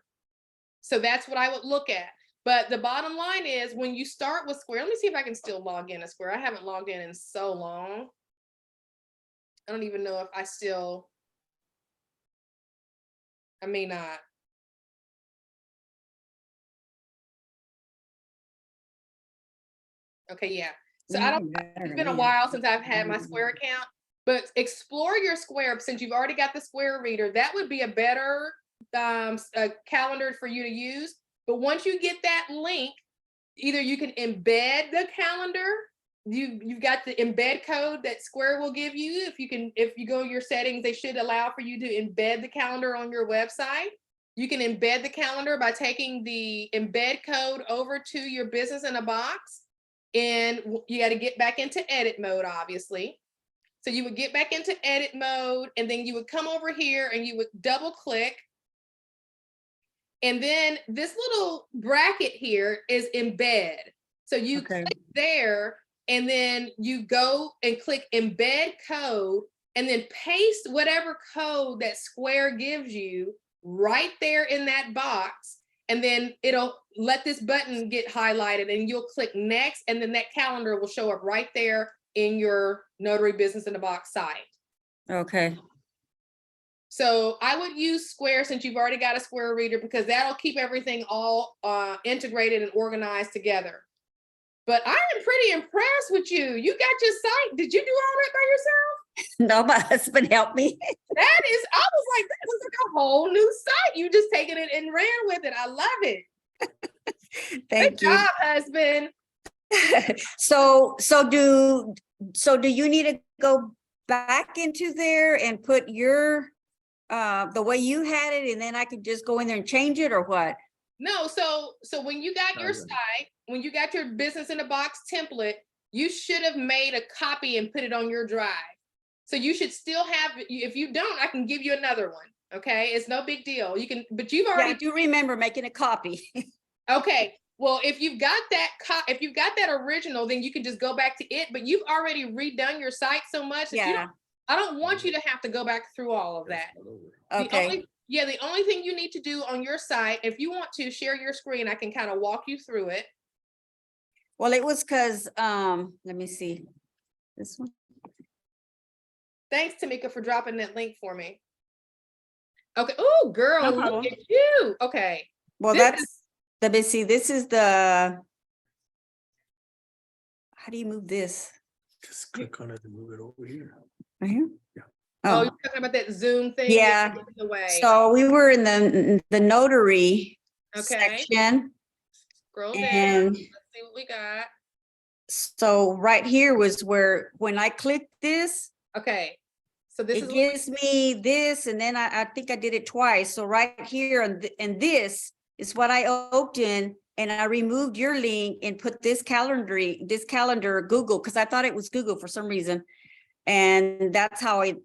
So that's what I would look at. But the bottom line is when you start with Square, let me see if I can still log in to Square. I haven't logged in so long. I don't even know if I still, I may not. Okay, yeah. So I don't, it's been a while since I've had my Square account, but explore your Square since you've already got the Square reader. That would be a better calendar for you to use. But once you get that link, either you can embed the calendar. You've got the embed code that Square will give you. If you go to your settings, they should allow for you to embed the calendar on your website. You can embed the calendar by taking the embed code over to your business in a box. And you got to get back into edit mode, obviously. So you would get back into edit mode, and then you would come over here and you would double click. And then this little bracket here is embed. So you click there, and then you go and click embed code, and then paste whatever code that Square gives you right there in that box. And then it'll let this button get highlighted and you'll click next. And then that calendar will show up right there in your Notary Business in a Box site. Okay, So I would use Square since you've already got a Square reader because that'll keep everything all integrated and organized together. But I am pretty impressed with you. You got your site. Did you do all that by yourself? no, my husband helped me. That is, I was like, that was like a whole new site. You just taken it and ran with it. I love it. Thank Good you. job, husband. So do you need to go back into there and put your, the way you had it, and then I could just go in there and change it, or what? No, so when you got your Okay. site, when you got your business in a box template, you should have made a copy and put it on your drive. So you should still have, if you don't, I can give you another one. Okay, it's no big deal. You can, but you've Yeah, I already, do remember making a copy. okay. Well, if you've got that if you've got that original, then you can just go back to it. But you've already redone your site so much that Yeah, I don't want you to have to go back through all of that. The okay. only thing you need to do on your site, if you want to share your screen, I can kind of walk you through it. Well, it was because, let me see. This one? Thanks, Tamika, for dropping that link for me. Okay. Oh, girl, No look problem. at you. Okay. Well, This that's, let me see, this is the, how do you move this? Just click on it and move it over here. Right here? Yeah. Oh, Oh, you're talking about that Zoom thing? Yeah. Get in the way. so we were in the notary Okay. section, Scroll down. and Let's see what we got. So right here was where, when I clicked this, Okay, so this it is, gives me this, and then I think I did it twice. So right here and this is what I opened, and I removed your link and put this calendar Google, because I thought it was Google for some reason. And that's how I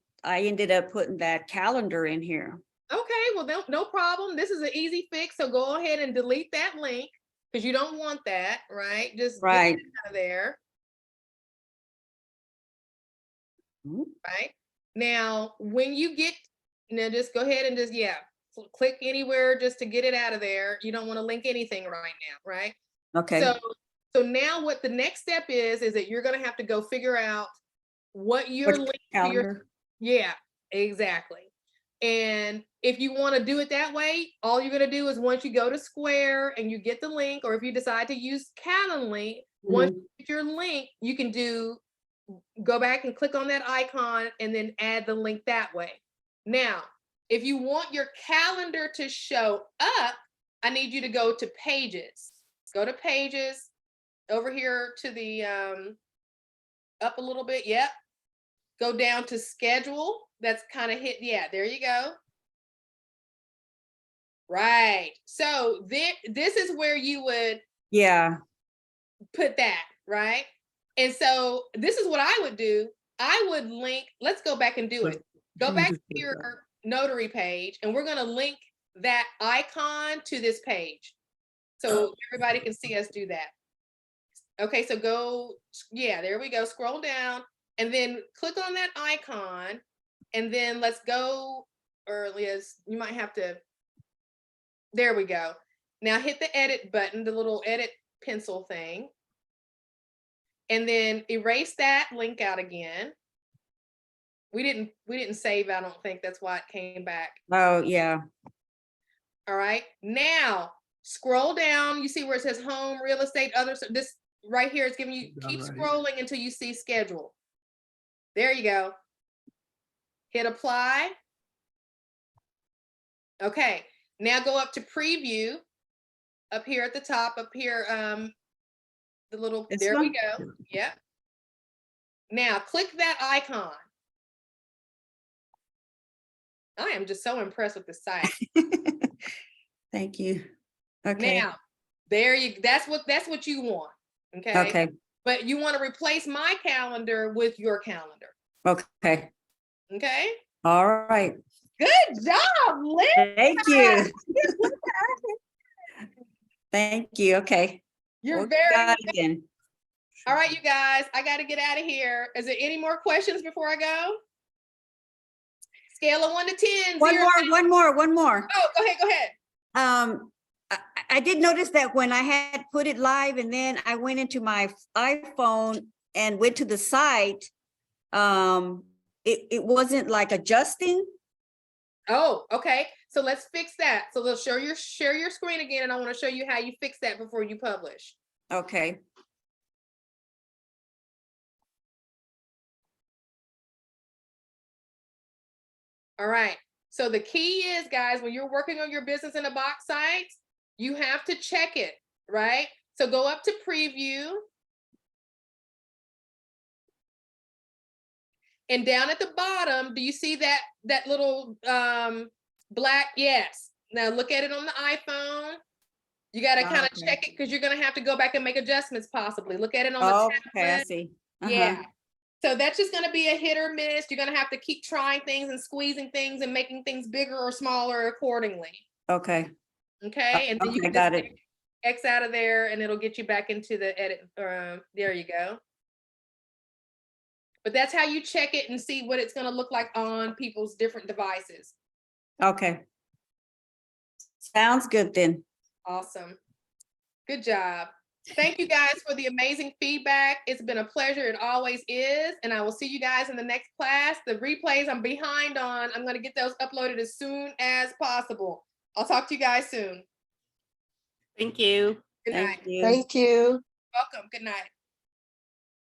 ended up putting that calendar in here. okay, well, no problem. This is an easy fix. So go ahead and delete that link because you don't want that, right? Just get Right. it out of there, Mhm. right? Now, when you get, just go ahead and just, yeah, click anywhere just to get it out of there. You don't want to link anything right now, right? Okay, So now what the next step is that you're gonna have to go figure out what your Which link to your, calendar? yeah, exactly. And if you want to do it that way, all you're gonna do is once you go to Square and you get the link, or if you decide to use Calendly, once you get your link, you can go back and click on that icon and then add the link that way. Now, if you want your calendar to show up, I need you to go to Pages. Go to Pages, over here to the up a little bit. Yep. Go down to Schedule. That's kind of hit. Yeah, there you go. Right. So this is where you would Yeah, put that, right? And so this is what I would do. I would link, let's go back and do it. Go Let me back just to do your that. notary page, and we're going to link that icon to this page so everybody can see us do that. Okay, so go, yeah, there we go. Scroll down and then click on that icon, and then let's go, or Liz, you might have to, there we go. Now hit the edit button, the little edit pencil thing, and then erase that link out again. We didn't save, I don't think, that's why it came back. oh, yeah, All right, now scroll down, you see where it says home, real estate, other, so this right here is giving you, Down keep right here. scrolling until you see schedule. There you go. Hit apply. Okay, now go up to preview up here at the top, up here, the little, This there we one? go. Yep. Now click that icon. I am just so impressed with the site. Thank you. Okay, Now, that's what you want. Okay. okay, But you want to replace my calendar with your calendar. okay, Okay. all right. Good job, Liz. Thank you. Thank you, okay. You're We'll very try again. all right, you guys. I got to get out of here. Is there any more questions before I go? Scale of 1 to 10. One 0 more, one more. Oh, go ahead. Go ahead. I did notice that when I had put it live and then I went into my iPhone and went to the site, it wasn't like adjusting. Oh, okay. So let's fix that. So they'll share your screen again, and I want to show you how you fix that before you publish. Okay, All right. So the key is, guys, when you're working on your business in a box sites, you have to check it, right? So go up to preview. And down at the bottom, do you see that little black? Yes. Now look at it on the iPhone. You got to kind of Okay. check it because you're going to have to go back and make adjustments possibly. Look at it on the okay, I tablet. see. Yeah. So that's just going to be a hit or miss. You're going to have to keep trying things and squeezing things and making things bigger or smaller accordingly. Okay, Okay. And then you okay, can got just it. X out of there and it'll get you back into the edit. There you go. But that's how you check it and see what it's going to look like on people's different devices. Okay. Sounds good then. Awesome. Good job. Thank you guys for the amazing feedback. It's been a pleasure. It always is. And I will see you guys in the next class. The replays I'm behind on, I'm going to get those uploaded as soon as possible. I'll talk to you guys soon. Thank you. Good night. Thank you. Thank you. Welcome. Good night.